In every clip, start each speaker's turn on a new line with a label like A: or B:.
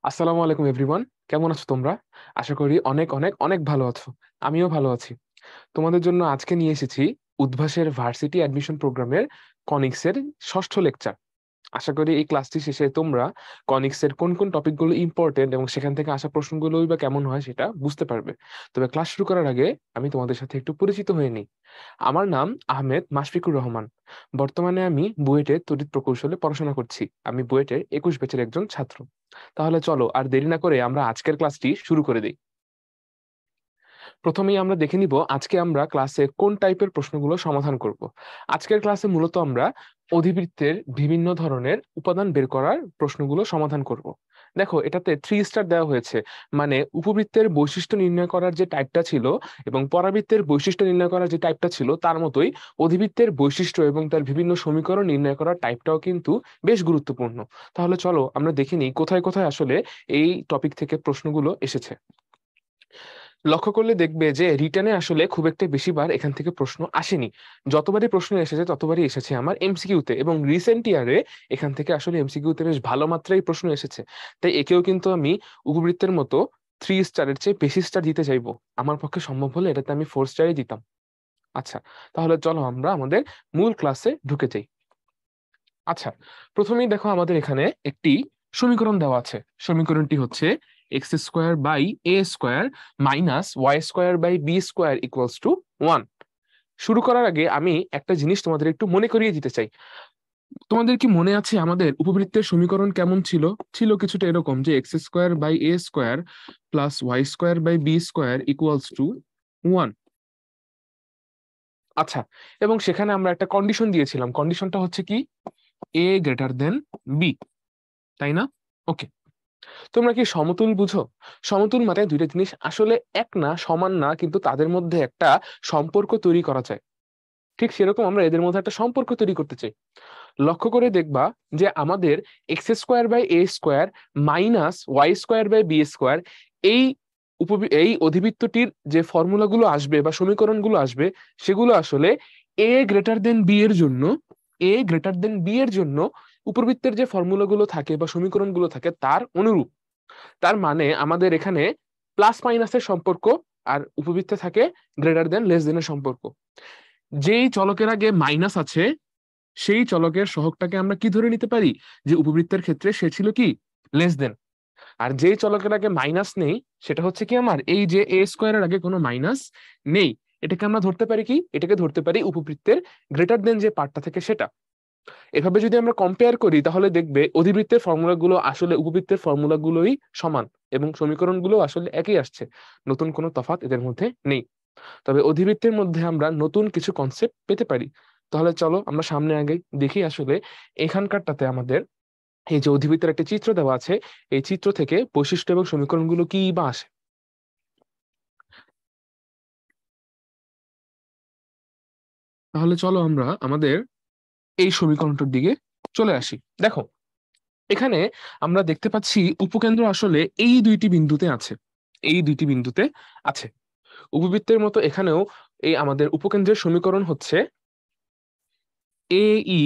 A: আসসালামু আলাইকুম এভরিওয়ান। কেমন আছো তোমরা? আশা করি অনেক অনেক অনেক ভালো আছো। আমিও ভালো আছি। তোমাদের জন্য আজকে নিয়ে এসেছি উদ্ভাসের ভার্সিটি অ্যাডমিশন প্রোগ্রামের কনিক্সের ষষ্ঠ লেকচার। আশা করি এই ক্লাসটি শেষে তোমরা কনিক্সের কোন কোন টপিকগুলো ইম্পর্টেন্ট এবং সেখান থেকে আসা প্রশ্নগুলোই বা কেমন হয় সেটা বুঝতে পারবে। তবে ক্লাস শুরু করার আগে আমি তোমাদের সাথে একটু পরিচিত হয়ে নিই। আমার নাম আহমেদ মাশফিকুর রহমান। বর্তমানে আমি বুয়েটে তড়িৎ প্রকৌশলে পড়াশোনা করছি। আমি বুয়েটের ২১ ব্যাচের একজন ছাত্র। তাহলে চলো আর দেরি না করে আমরা আজকের ক্লাসটি শুরু করে দিই। প্রথমেই আমরা দেখে নিব আজকে আমরা ক্লাসে কোন টাইপের প্রশ্নগুলো সমাধান করব। আজকের ক্লাসে মূলত আমরা অধিবৃত্তের বিভিন্ন ধরনের উপাদান বের করার প্রশ্নগুলো সমাধান করব। দেখো এটাতে 3 স্টার দেওয়া হয়েছে, মানে উপবৃত্তের বৈশিষ্ট্য নির্ণয় করার যে টাইপটা ছিল এবং পরাবৃত্তের বৈশিষ্ট্য নির্ণয় করার যে টাইপটা ছিল তার মতোই অধিবৃত্তের বৈশিষ্ট্য এবং তার বিভিন্ন সমীকরণ নির্ণয় করার টাইপটাও কিন্তু বেশ গুরুত্বপূর্ণ। তাহলে চলো আমরা দেখে নিই কোথায় কোথায় আসলে এই টপিক থেকে প্রশ্নগুলো এসেছে। লক্ষ্য করলে দেখবে যে রিটেনে আসলে খুব একটা বেশিবার এখান থেকে প্রশ্ন আসেনি। যতবারই প্রশ্ন এসেছে ততবারই এসেছে আমার এমসিকিউতে, এবং রিসেন্ট ইয়ারে এখান থেকে আসলে এমসিকিউতে বেশ ভালো মাত্রায় প্রশ্ন এসেছে। তাই একেও কিন্তু আমি উপবৃত্তের মতো 3 স্টারের চেয়ে বেশি স্টার দিতে চাইবো। আমার পক্ষে সম্ভব হলে এটাতে আমি 4 স্টারই দিতাম। আচ্ছা, তাহলে চলো আমরা আমাদের মূল ক্লাসে ঢুকে যাই। আচ্ছা, প্রথমেই দেখো আমাদের এখানে একটি সমীকরণ দেওয়া আছে। সমীকরণটি হচ্ছে x square by a square minus y square by b square equals to 1। শুরু করার আগে আমি একটা জিনিস তোমাদের একটু মনে করিয়ে দিতে চাই। তোমাদের কি মনে আছে আমাদের উপবৃত্তের সমীকরণ কেমন ছিল? ছিল কিছুটা এরকম যে x square by a square plus y square by b square equals to 1। আচ্ছা, এবং সেখানে আমরা একটা কন্ডিশন দিয়েছিলাম। কন্ডিশনটা হচ্ছে কি, এ গ্রেটার দেন বি, তাই না? ওকে, তোমরা কি সমতুল বুঝো? সমতুল মানে দুইটা জিনিস আসলে এক না, সমান না, কিন্তু তাদের মধ্যে একটা সম্পর্ক তৈরি করা যায়। ঠিক সেরকম আমরা এদের মধ্যে একটা সম্পর্ক তৈরি করতে চাই। লক্ষ্য করে দেখবা যে আমাদের x square by a square minus y square by b square, এই এই অধিবৃত্তটির যে ফর্মুলাগুলো আসবে বা সমীকরণগুলো আসবে সেগুলো আসলে এ গ্রেটার দেন বি এর জন্য, এ গ্রেটার দেন বি এর জন্য উপবৃত্তের যে ফর্মুলাগুলো থাকে বা সমীকরণগুলো থাকে তার অনুরূপ। তার মানে আমাদের এখানে প্লাস মাইনাসের সম্পর্ক আর উপবৃত্তে থাকে গ্রেটার দেন লেস দেনের সম্পর্ক। যেই চলকের আগে মাইনাস আছে সেই চলকের সহগটাকে আমরা কি ধরে নিতে পারি, যে উপবৃত্তের ক্ষেত্রে সে ছিল কি লেস দেন। আর যেই চলকের আগে মাইনাস নেই সেটা হচ্ছে কি আমার এই যে এ স্কোয়ারের আগে কোনো মাইনাস নেই, এটাকে আমরা ধরতে পারি কি, এটাকে ধরতে পারি উপবৃত্তের গ্রেটার দেন যে পার্টটা থেকে সেটা। এভাবে যদি আমরা কম্পেয়ার করি তাহলে দেখবে অধিবৃত্তের ফর্মুলাগুলো আসলে উপবৃত্তের ফর্মুলাগুলোই সমান এবং সমীকরণগুলো আসলে একই আসছে। নতুন কোনো তফাৎ এদের মধ্যে নেই। তবে অধিবৃত্তের মধ্যে আমরা নতুন কিছু কনসেপ্ট পেতে পারি। তাহলে চলো আমরা সামনে আগে দেখি আসলে এখানকারটাতে আমাদের এই যে অধিবৃত্তের একটা চিত্র দেওয়া আছে, এই চিত্র থেকে বৈশিষ্ট্য এবং সমীকরণগুলো কি বা আসে। তাহলে চলো আমরা আমাদের এই সমীকরণটার দিকে চলে আসি। দেখো এখানে আমরা দেখতে পাচ্ছি উপকেন্দ্র আসলে এই দুইটি বিন্দুতে আছে, এই দুইটি বিন্দুতে আছে। উপবৃত্তের মতো এখানেও এই আমাদের উপকেন্দ্রের সমীকরণ হচ্ছে এ ই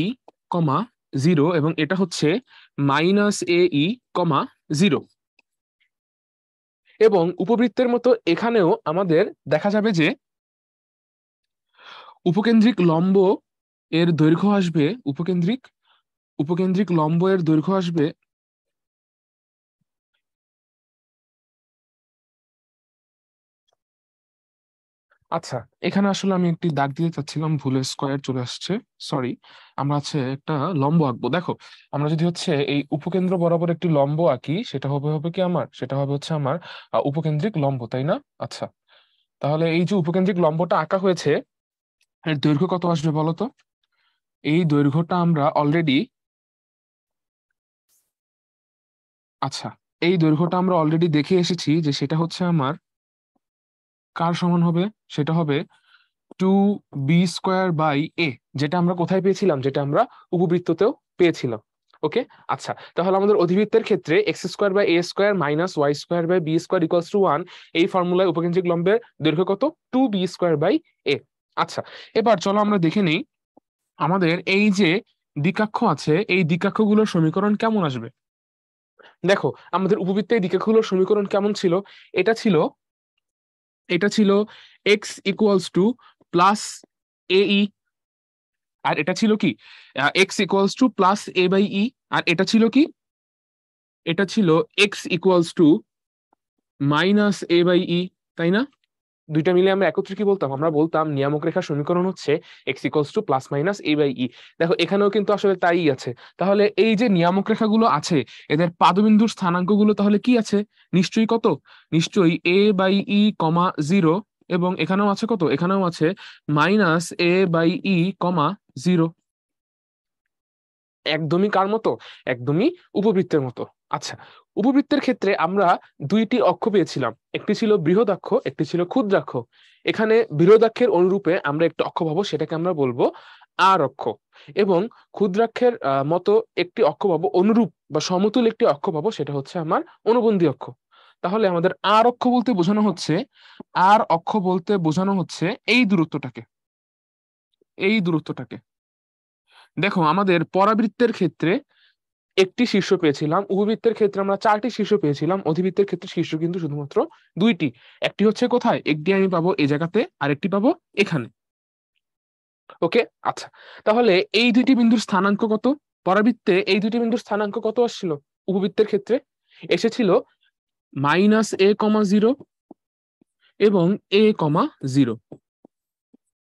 A: কমা 0, এবং এটা হচ্ছে মাইনাস এ ই কমা 0। এবং উপবৃত্তের মতো এখানেও আমাদের দেখা যাবে যে উপকেন্দ্রিক লম্ব এর দৈর্ঘ্য আসবে, উপকেন্দ্রিক উপকেন্দ্রিক লম্ব এর দৈর্ঘ্য আসবে। আচ্ছা, এখানে আসলে আমি একটি দাগ দিতে চাচ্ছিলাম, ভুলে স্কয়ার চলে আসছে, সরি। আমরা আছে একটা লম্ব আঁকবো। দেখো আমরা যদি হচ্ছে এই উপকেন্দ্র বরাবর একটি লম্ব আঁকি সেটা হবে হবে কি আমার, সেটা হবে হচ্ছে আমার উপকেন্দ্রিক লম্ব, তাই না? আচ্ছা, তাহলে এই যে উপকেন্দ্রিক লম্বটা আঁকা হয়েছে এর দৈর্ঘ্য কত আসবে বলো তো? এই দৈর্ঘ্যটা আমরা অলরেডি, আচ্ছা, এই দৈর্ঘ্যটা আমরা অলরেডি দেখে এসেছি যে সেটা হচ্ছে আমার কার সমান হবে, সেটা হবে 2b² বাই a, যেটা আমরা কোথায় পেয়েছিলাম, যেটা আমরা উপবৃত্ততেও পেয়েছিলাম। ওকে, আচ্ছা, তাহলে আমাদের অধিবৃত্তের ক্ষেত্রে x square by a square minus y square by b square equals to 1, এই ফর্মুলায় উপকেন্দ্রিক লম্বের দৈর্ঘ্য কত, 2b² বাই a। আচ্ছা, এবার চলো আমরা দেখে নিই আমাদের এই যে দ্বিকাক্ষ আছে এই দ্বিকাক্ষগুলোর সমীকরণ কেমন আসবে। দেখো আমাদের উপবৃত্তের দিকগুলোর সমীকরণ কেমন ছিল? এটা ছিল এক্স ইকুয়ালস টু প্লাস এই, আর এটা ছিল কি x equals to plus a by e, আর এটা ছিল কি, এটা ছিল x equals to minus a by e, তাই না? দুইটা মিলে আমরা একত্রে কি বলতাম? আমরা বলতাম নিয়ামক রেখার সমীকরণ হচ্ছে x equals to plus minus a by e. দেখো এখানেও কিন্তু আসলে তাই আছে। তাহলে এই যে নিয়ামক রেখাগুলো আছে এদের পাদবিন্দুর স্থানাঙ্কগুলো তাহলে কি আছে? নিশ্চয়ই কত? নিশ্চয়ই এ বাই ই কমা জিরো, এবং এখানেও আছে কত? এখানেও আছে minus a by e comma zero. একদমই কার মতো? একদমই উপবৃত্তের মতো। আচ্ছা, উপবৃত্তের ক্ষেত্রে আমরা দুইটি অক্ষ পেয়েছিলাম, একটি ছিল বৃহদাক্ষ, একটি ছিল ক্ষুদ্রাক্ষ। এখানে বৃহদাক্ষের অনুরূপে আমরা একটি অক্ষ পাবো, সেটাকে আমরা বলবো আর অক্ষ, এবং ক্ষুদ্রাক্ষের মতো একটি অক্ষ পাবো, অনুরূপ বা সমতুল একটি অক্ষ পাবো, সেটা হচ্ছে আমার অনুবন্ধী অক্ষ। তাহলে আমাদের আর অক্ষ বলতে বোঝানো হচ্ছে, আর অক্ষ বলতে বোঝানো হচ্ছে এই দূরত্বটাকে, এই দূরত্বটাকে। দেখো আমাদের পরাবৃত্তের ক্ষেত্রে একটি শীর্ষ পেয়েছিলাম, উপবৃত্তের ক্ষেত্রে আমরা চারটি শীর্ষ পেয়েছিলাম, অধিবৃত্তের ক্ষেত্রে শীর্ষ কিন্তু শুধুমাত্র দুইটি। একটি হচ্ছে কোথায়? একটি আমি পাবো এই জায়গাতে, আর একটি পাবো এখানে। ওকে, আচ্ছা, তাহলে এই দুইটি বিন্দুর স্থানাঙ্ক কত? পরাবৃত্তে এই দুইটি বিন্দুর স্থানাঙ্ক কত আসছিল? উপবৃত্তের ক্ষেত্রে এসেছিল মাইনাস এ কমা জিরো এবং এ কমা জিরো।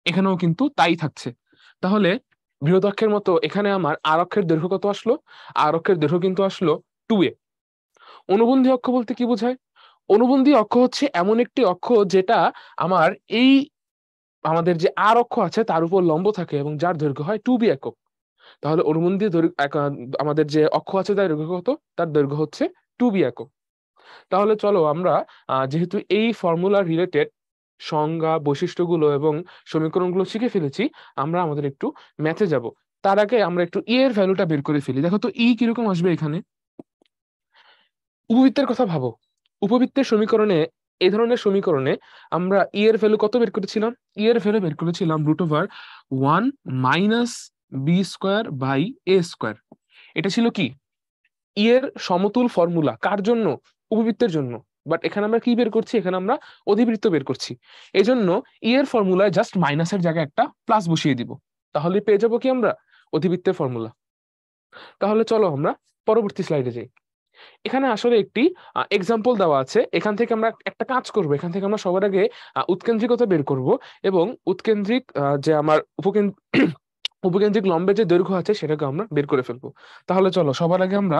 A: এখানেও কিন্তু তাই থাকছে। তাহলে বৃহদাক্ষের মতো এখানে আমার আর অক্ষের দৈর্ঘ্য কত আসলো? আর অক্ষের দৈর্ঘ্য কিন্তু আসলো 2a। অনুবন্ধী অক্ষ বলতে কি বোঝায়? অনুবন্ধী অক্ষ হচ্ছে এমন একটি অক্ষ যেটা আমার এই আমাদের যে আর অক্ষ আছে তার উপর লম্ব থাকে এবং যার দৈর্ঘ্য হয় 2b একক। তাহলে অনুবন্ধী আমাদের যে অক্ষ আছে তার দৈর্ঘ্য কত? তার দৈর্ঘ্য হচ্ছে 2b একক। তাহলে চলো আমরা যেহেতু এই ফর্মুলা রিলেটেড সংজ্ঞা, বৈশিষ্ট্যগুলো এবং সমীকরণগুলো শিখে ফেলেছি, আমরা আমাদের একটু ম্যাথে যাব। তার আগে আমরা একটু ই এর ভ্যালুটা বের করে ফেলি। দেখো তো ই কিরকম আসবে এখানে। উপবৃত্তের কথা ভাবো, উপবৃত্তের সমীকরণে, এই ধরনের সমীকরণে আমরা ই এর ভ্যালু কত বের করেছিলাম? ই এর ভ্যালু বের করেছিলাম √1 minus b square by a square. এটা ছিল কি ই এর সমতুল ফর্মুলা, কার জন্য? উপবৃত্তের জন্য। বাট এখানে আমরা কি বের করছি? এখানে আমরা অধিবৃত্ত বের করছি। এই জন্য ই এর ফর্মুলায় জাস্ট মাইনাসের জায়গায় একটা প্লাস বসিয়ে দিব, তাহলে পেয়ে যাবো কি আমরা? অধিবৃত্তের ফর্মুলা। তাহলে চলো আমরা পরবর্তী স্লাইডে যাই। এখানে আসলে একটি এক্সাম্পল দেওয়া আছে, এখান থেকে আমরা একটা কাজ করব। এখান থেকে আমরা সবার আগে উৎকেন্দ্রিকতা বের করব, এবং উৎকেন্দ্রিক যে আমার উপকেন্দ্রিক লম্বের যে দৈর্ঘ্য আছে সেটাকে আমরা বের করে ফেলবো। তাহলে চলো সবার আগে আমরা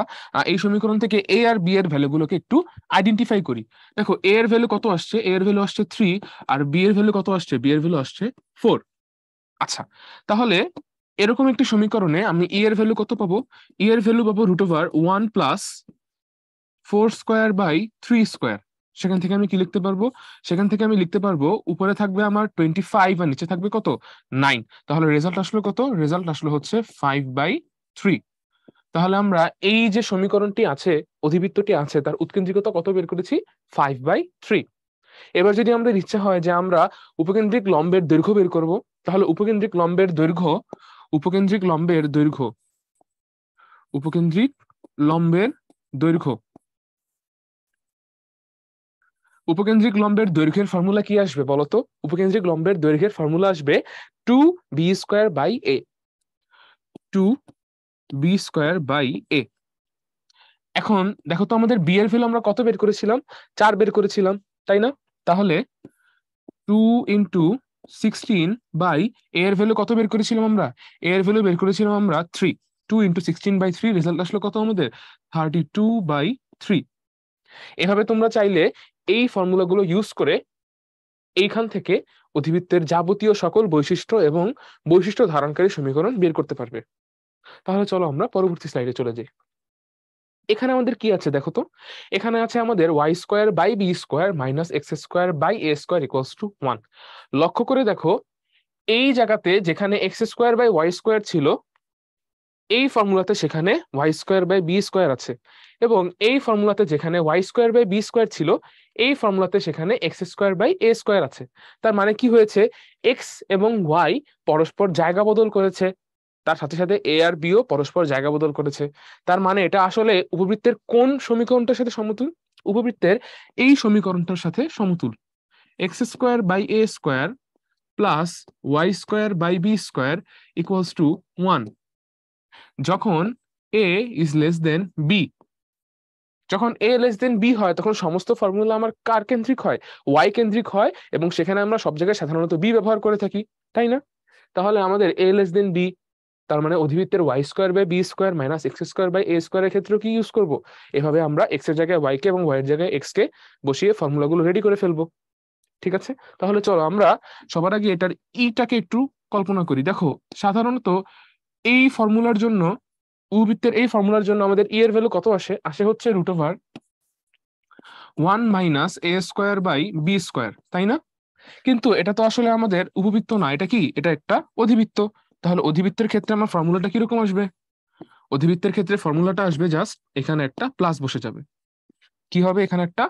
A: এই সমীকরণ থেকে এ আর বি এর ভ্যালুগুলোকে একটু আইডেন্টিফাই করি। দেখো এ এর ভ্যালু কত আসছে? এ এর ভ্যালু আসছে 3, আর বি এর ভ্যালু কত আসছে? বি এর ভ্যালু আসছে 4। আচ্ছা, তাহলে এরকম একটি সমীকরণে আমি ই এর ভ্যালু কত পাবো? ই এর ভ্যালু পাবো √1 প্লাস 4 স্কোয়ার বাই 3 স্কোয়ার। সেখান থেকে আমি কি লিখতে পারবো? সেখান থেকে আমি লিখতে পারবো উপরে থাকবে আমার 25 আর নিচে থাকবে কত? 9। তাহলে রেজাল্ট আসলো কত? রেজাল্ট আসলো হচ্ছে 5/3। তাহলে আমরা এই যে সমীকরণটি আছে, অধিবৃত্তটি আছে, তার উৎকেন্দ্রিকতা কত বের করেছি? 5/3। এবার যদি আমাদের ইচ্ছা হয় যে আমরা উপকেন্দ্রিক লম্বের দৈর্ঘ্য বের করব, তাহলে উপকেন্দ্রিক লম্বের দৈর্ঘ্য, উপকেন্দ্রিক লম্বের দৈর্ঘ্য, উপকেন্দ্রিক লম্বের দৈর্ঘ্য, উপকেন্দ্রিক লম্বের দৈর্ঘ্যের ফর্মুলা কি আসবে বলতো? উপকেন্দ্রিক লম্বের দৈর্ঘ্যের ফর্মুলা আসবে 2b² by a, 2b² by a। এখন দেখো তো আমাদের বি এর ভ্যালু আমরা কত বের করেছিলাম? 4 বের করেছিলাম, তাই না? তাহলে 2 × 16 বাই a এর ভ্যালু কত বের করেছিলাম আমরা? a এর ভ্যালু বের করেছিলাম আমরা 3। 2 × 16/3 রেজাল্ট আসলো কত আমাদের? 32/3। এভাবে তোমরা চাইলে এই ফর্মুলাগুলো ইউজ করে এইখান থেকে অধিবৃত্তের যাবতীয় সকল বৈশিষ্ট্য এবং বৈশিষ্ট্য ধারণকারী সমীকরণ বের করতে পারবে। তাহলে চলো আমরা পরবর্তী স্লাইডে চলে যাই। এখানে আমাদের কি আছে দেখো তো? এখানে আছে আমাদের y² by b² minus x² by a² = 1। লক্ষ্য করে দেখো, এই জায়গাতে যেখানে x² বাই y² ছিল, এই ফর্মুলাতে সেখানে y²বাই b² আছে, এবং এই ফর্মুলাতে যেখানে y²বাই b² ছিল, এই ফর্মুলাতে সেখানে x²বাই a² আছে। তার মানে কি হয়েছে? x এবং y পরস্পর জায়গা বদল করেছে। তার সাথে সাথে এ আর বিও পরস্পর জায়গা বদল করেছে। তার মানে এটা আসলে উপবৃত্তের কোন সমীকরণটার সাথে সমতুল? উপবৃত্তের এই সমীকরণটার সাথে সমতুল। X square by a square plus y square by b square equals to 1 যখন a is less than b. যখন এ লেস দেন বি হয় তখন সমস্ত ফর্মুলা আমার কার কেন্দ্রিক হয়? ওয়াই কেন্দ্রিক হয়, এবং সেখানে আমরা সব জায়গায় সাধারণত বি ব্যবহার করে থাকি, তাই না? তাহলে আমাদের এ লেস দেন বি, তার মানে অধিবৃত্তের y square by b square minus x square by a স্কোয়ারের ক্ষেত্রেও কি ইউজ করবো? এভাবে আমরা এক্স এর জায়গায় ওয়াই কে এবং ওয়াই এর জায়গায় এক্স কে বসিয়ে ফর্মুলাগুলো রেডি করে ফেলবো। ঠিক আছে, তাহলে চলো আমরা সবার আগে এটার ইটাকে একটু কল্পনা করি। দেখো, সাধারণত এই ফর্মুলার জন্য, উপবৃত্তের এই ফর্মুলার জন্য আমাদের ই এর ভ্যালু কত আসে? আসে হচ্ছে √1 minus a square by b square, তাই না? কিন্তু এটা তো আসলে আমাদের উপবৃত্ত না, এটা কি? এটা একটা অধিবৃত্ত। তাহলে অধিবৃত্তের ক্ষেত্রে আমার ফর্মুলাটা কিরকম আসবে? অধিবৃত্তের ক্ষেত্রে ফর্মুলাটা আসবে জাস্ট এখানে একটা প্লাস বসে যাবে। কি হবে? এখানে একটা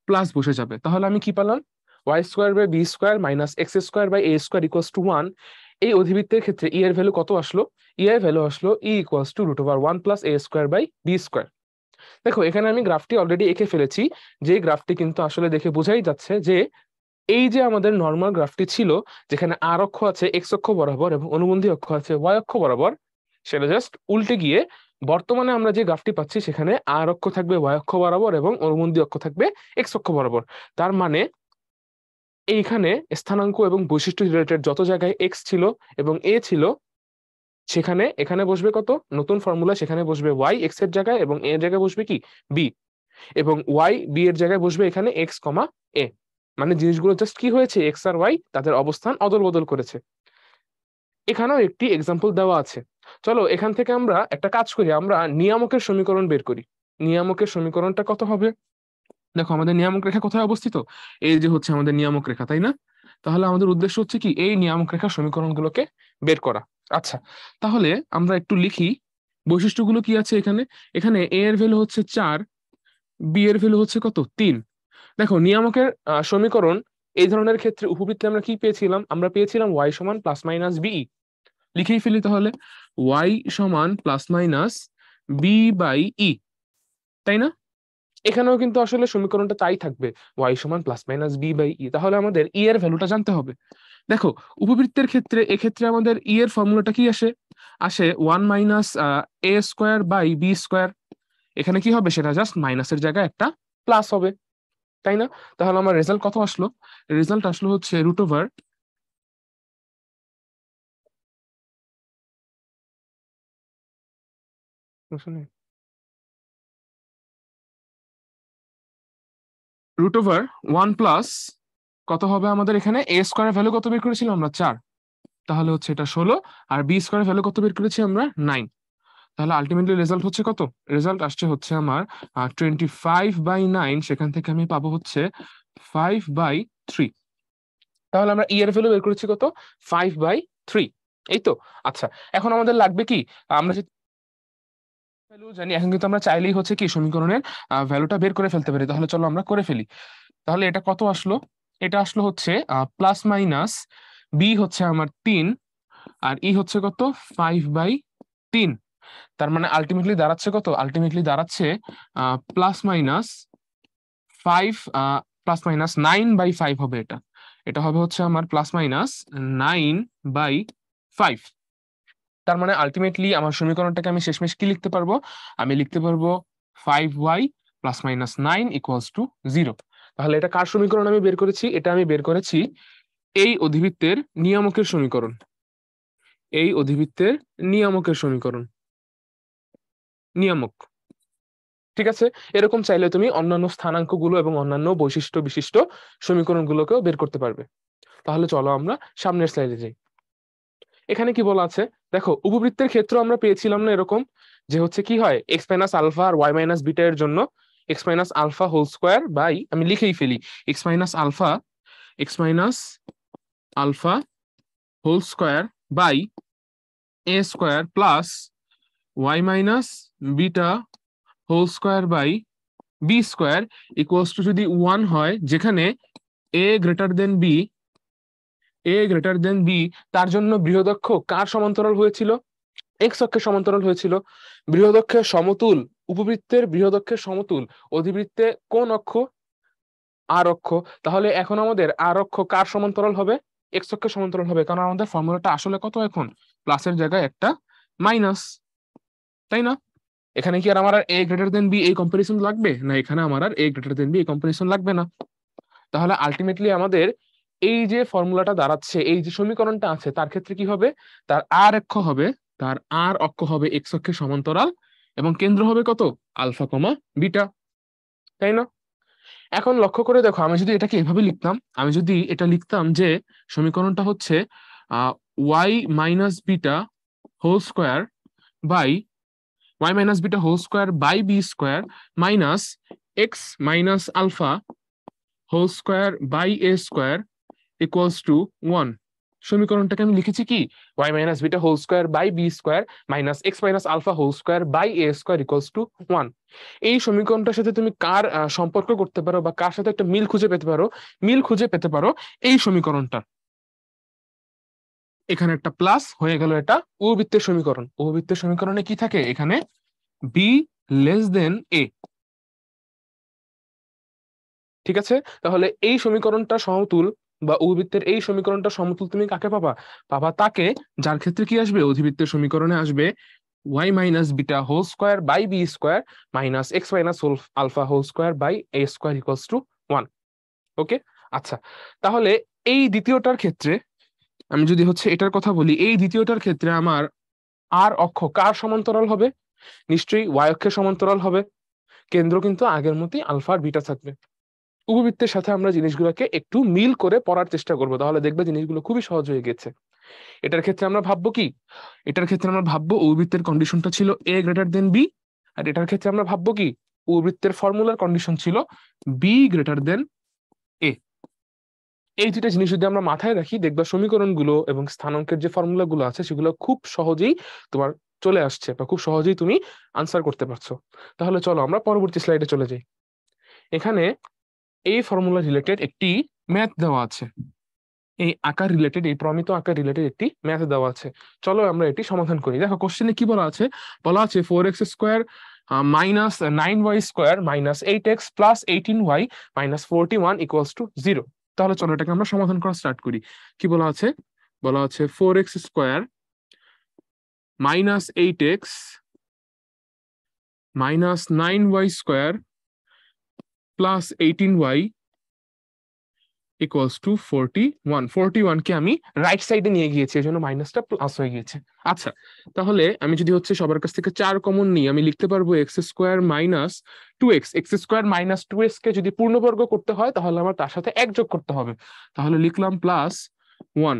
A: প্লাস বসে যাবে। তাহলে আমি কি পেলাম? Y square by b square minus x square by a square equals to 1। এই অধিবৃত্তের ক্ষেত্রে ই এর ভ্যালু কত আসলো? ই এর ভ্যালু আসলো e equals to √1 plus a square by b square. দেখো, এখানে আমি গ্রাফটি অলরেডি এঁকে ফেলেছি, যে গ্রাফটি কিন্তু আসলে দেখে বোঝাই যাচ্ছে যে এই যে আমাদের নর্মাল গ্রাফটি ছিল, যেখানে আর অক্ষ আছে এক্স অক্ষ বরাবর এবং অনুবন্ধী অক্ষ আছে ওয়াই অক্ষ বরাবর, সেটা জাস্ট উল্টে গিয়ে বর্তমানে আমরা যে গ্রাফটি পাচ্ছি সেখানে আর অক্ষ থাকবে ওয়াই অক্ষ বরাবর এবং অনুবন্ধী অক্ষ থাকবে এক্স অক্ষ বরাবর। তার মানে এইখানে স্থানাঙ্ক এবং বৈশিষ্ট্য রিলেটেড যত জায়গায় এক্স ছিল এবং এ ছিল, সেখানে এখানে বসবে কত? নতুন ফর্মুলা, সেখানে বসবে ওয়াই এক্স এর জায়গায় এবং এ এর জায়গায় বসবে কি? বি। এবং ওয়াই বি এর জায়গায় বসবে এখানে এক্স কমা এ। মানে জিনিসগুলো জাস্ট কি হয়েছে? এক্স আর ওয়াই তাদের অবস্থান অদল বদল করেছে। এখানেও একটি এক্সাম্পল দেওয়া আছে। চলো এখান থেকে আমরা একটা কাজ করি, আমরা নিয়ামকের সমীকরণ বের করি। নিয়ামকের সমীকরণটা কত হবে? দেখো, আমাদের নিয়ামক রেখা কোথায় অবস্থিত? এই যে হচ্ছে আমাদের নিয়ামক রেখা, তাই না? তাহলে আমাদের উদ্দেশ্য হচ্ছে কি? এই নিয়ামক রেখার সমীকরণগুলোকে বের করা। আচ্ছা, তাহলে আমরা একটু লিখি বৈশিষ্ট্যগুলো কি আছে এখানে। এখানে এ এর ভ্যালু হচ্ছে 4, বি এর ভ্যালু হচ্ছে কত? 3। দেখো, নিয়ামকের সমীকরণ এই ধরনের ক্ষেত্রে উপবৃত্তে আমরা কি পেয়েছিলাম? আমরা পেয়েছিলাম ওয়াই সমান প্লাস মাইনাস বি। লিখেই ফেলি তাহলে, ওয়াই সমান plus minus B by e, তাই না? এখানেও কিন্তু আসলে সমীকরণটা তাই থাকবে, ওয়াই সমান প্লাস মাইনাস বি বাই ই। তাহলে আমাদের ই এর ভ্যালুটা জানতে হবে। দেখো, উপবৃত্তের ক্ষেত্রে এক্ষেত্রে আমাদের ই এর ফর্মুলাটা কি আসে? আসে 1 minus a square by b square. এখানে কি হবে? সেটা জাস্ট মাইনাসের জায়গায় একটা প্লাস হবে, তাই না? তাহলে আমার রেজাল্ট কত আসলো? রেজাল্ট আসলো হচ্ছে √1 প্লাস কত হবে আমাদের? এখানে এ স্কোয়ারের ভ্যালু কত বের করেছিলাম আমরা? 4। তাহলে হচ্ছে এটা 16। আর বি স্কোয়ারের ভ্যালু কত বের করেছি আমরা? 9। তাহলে আলটিমেটলি রেজাল্ট হচ্ছে কত? রেজাল্ট আসছে হচ্ছে আমার 25/9। সেখান থেকে আমি পাবো হচ্ছে 5/3। তাহলে আমরা ই এর ভ্যালু বের করেছি কত? 5/3। এই তো। আচ্ছা, এখন আমাদের লাগবে কি? আমরা যে ভ্যালু জানি, এখন কিন্তু আমরা চাইলেই হচ্ছে কি সমীকরণের ভ্যালুটা বের করে ফেলতে পারি। তাহলে চলো আমরা করে ফেলি। তাহলে এটা কত আসলো? এটা আসলো হচ্ছে প্লাস মাইনাস বি হচ্ছে আমার 3, আর ই হচ্ছে কত? 5/3। তার মানে আলটিমেটলি দাঁড়াচ্ছে কত? আলটিমেটলি দাঁড়াচ্ছে প্লাস মাইনাস 5, +-9/5 হবে এটা। এটা হবে হচ্ছে আমার +-9/5। তার মানে আলটিমেটলি আমার সমীকরণটাকে আমি শেষমেশ কি লিখতে পারবো? আমি লিখতে পারবো 5y +-9 ইকুয়ালস টু 0। তাহলে এটা কার সমীকরণ আমি বের করেছি? এটা আমি বের করেছি এই অধিবৃত্তের নিয়ামকের সমীকরণ। এই অধিবৃত্তের নিয়ামকের সমীকরণ। নিয়ামক, ঠিক আছে? এরকম চাইলে তুমি অন্যান্য স্থানাঙ্কগুলো এবং অন্যান্য বৈশিষ্ট্য বিশিষ্ট সমীকরণগুলোকেও বের করতে পারবে। তাহলে চলো আমরা সামনের স্লাইডে যাই। এখানে কি বলা আছে? দেখো, উপবৃত্তের ক্ষেত্র আমরা পেয়েছিলাম না এরকম, যে হচ্ছে কি হয়? এক্স মাইনাস আলফা আর ওয়াই মাইনাস বিটা এর জন্য x minus alpha whole square by, আমি লিখেই ফেলি, x minus alpha whole square by a square plus y minus beta whole square by b square equals to যদি 1 হয়, যেখানে এ greater than b, তার জন্য বৃহদক্ষ কার সমান্তরাল হয়েছিল? এক্স অক্ষের সমান্তরাল হয়েছিল। বৃহদক্ষের সমতুল, উপবৃত্তের বৃহদক্ষের সমতুল অধিবৃত্তে কোন অক্ষ? আর অক্ষ। তাহলে এখন আমাদের আর অক্ষ কার সমান্তরাল হবে? এক্স অক্ষের সমান্তরাল হবে, কারণ আমাদের ফর্মুলাটা আসলে কত এখন? প্লাসের জায়গায় একটা মাইনাস, তাই না? এখানে কি আর আমার আর এ গ্রেটার দেন বি এই কম্পারিজন লাগবে না? এখানে আমার আর এ গ্রেটার দেন বি এই কম্পারিজন লাগবে না। তাহলে আলটিমেটলি আমাদের এই যে ফর্মুলাটা দাঁড়াচ্ছে, এই যে সমীকরণটা আছে, তার ক্ষেত্রে কি হবে? তার আর অক্ষ হবে, তার আর অক্ষ হবে এক্স অক্ষের সমান্তরাল, এবং কেন্দ্র হবে কত? আলফা কমা বিটা, তাই না? এখন লক্ষ্য করে দেখো, আমি যদি এটাকে এভাবে লিখতাম, আমি যদি এটা লিখতাম যে সমীকরণটা হচ্ছে y minus beta whole square by y minus beta whole square by b square minus x minus alpha whole square by a square equals to 1. সমীকরণটাকে আমি লিখেছি কি? y minus beta whole square by b square minus x minus alpha whole square by a square equals to 1. এই সমীকরণটার সাথে তুমি কার সম্পর্ক করতে পারো বা কার সাথে একটা মিল খুঁজে পেতে পারো? মিল খুঁজে পেতে পারো এই সমীকরণটা। এখানে একটা প্লাস হয়ে গেল, এটা উপবৃত্তের সমীকরণ। উপবৃত্তের সমীকরণে কি থাকে? এখানে b লেস দেন a। ঠিক আছে, তাহলে এই সমীকরণটা সমতুল বা উপবৃত্তের এই সমীকরণটা সমতুল তুমি কাকে পাবা? পাবা তাকে যার ক্ষেত্রে কি আসবে? অধিবৃত্তের সমীকরণে আসবে y minus beta whole square by b square minus x minus alpha whole square by a square equals to 1। Okay, আচ্ছা, তাহলে এই দ্বিতীয়টার ক্ষেত্রে আমি যদি হচ্ছে এটার কথা বলি, এই দ্বিতীয়টার ক্ষেত্রে আমার আর অক্ষ কার সমান্তরাল হবে? নিশ্চয়ই y অক্ষের সমান্তরাল হবে। কেন্দ্র কিন্তু আগের মতোই আলফা আর বিটা থাকবে। উপবৃত্তের সাথে আমরা জিনিসগুলোকে একটু মিল করে পড়ার চেষ্টা করবো, তাহলে দেখবে জিনিসগুলো খুবই সহজ হয়ে গেছে। এটার ক্ষেত্রে আমরা ভাববো কি? এটার ক্ষেত্রে আমরা ভাববো উপবৃত্তের কন্ডিশনটা ছিল এ গ্রেটার দেন বি, আর এটার ক্ষেত্রে আমরা ভাববো কি? উপবৃত্তের ফর্মুলার কন্ডিশন ছিল বি গ্রেটার দেন এ। এই দুটা জিনিস যদি আমরা মাথায় রাখি, দেখবা সমীকরণগুলো এবং স্থানাঙ্কের যে ফর্মুলাগুলো আছে সেগুলো খুব সহজেই তোমার চলে আসছে, বা খুব সহজেই তুমি আনসার করতে পারছো। তাহলে চলো আমরা পরবর্তী স্লাইডে চলে যাই। এখানে এই ফর্মুলা রিলেটেড একটি ম্যাথ দেওয়া আছে, এই আকার রিলেটেড, এই প্রমিত আকার রিলেটেড একটি ম্যাথ দেওয়া আছে। চলো আমরা এটি সমাধান করি। দেখো কোশ্চেনে কি বলা আছে? বলা আছে 4x square minus 9y square minus 8x plus 18y minus 41 equals to 0। তাহলে চলো এটাকে আমরা সমাধান করা স্টার্ট করি। কি বলা আছে? বলা আছে 4x square minus 8x minus 9y square plus 18y equals to 41। 41 কে আমি রাইট সাইডে নিয়ে গিয়েছি, এই জন্য মাইনাসটা প্লাস হয়ে গিয়েছে। আচ্ছা, তাহলে আমি যদি হচ্ছে সবার কাছ থেকে 4 কমন নিই, আমি লিখতে পারবো x square minus 2x। X square minus 2x কে যদি পূর্ণবর্গ করতে হয় তাহলে আমার তার সাথে 1 যোগ করতে হবে। তাহলে লিখলাম প্লাস 1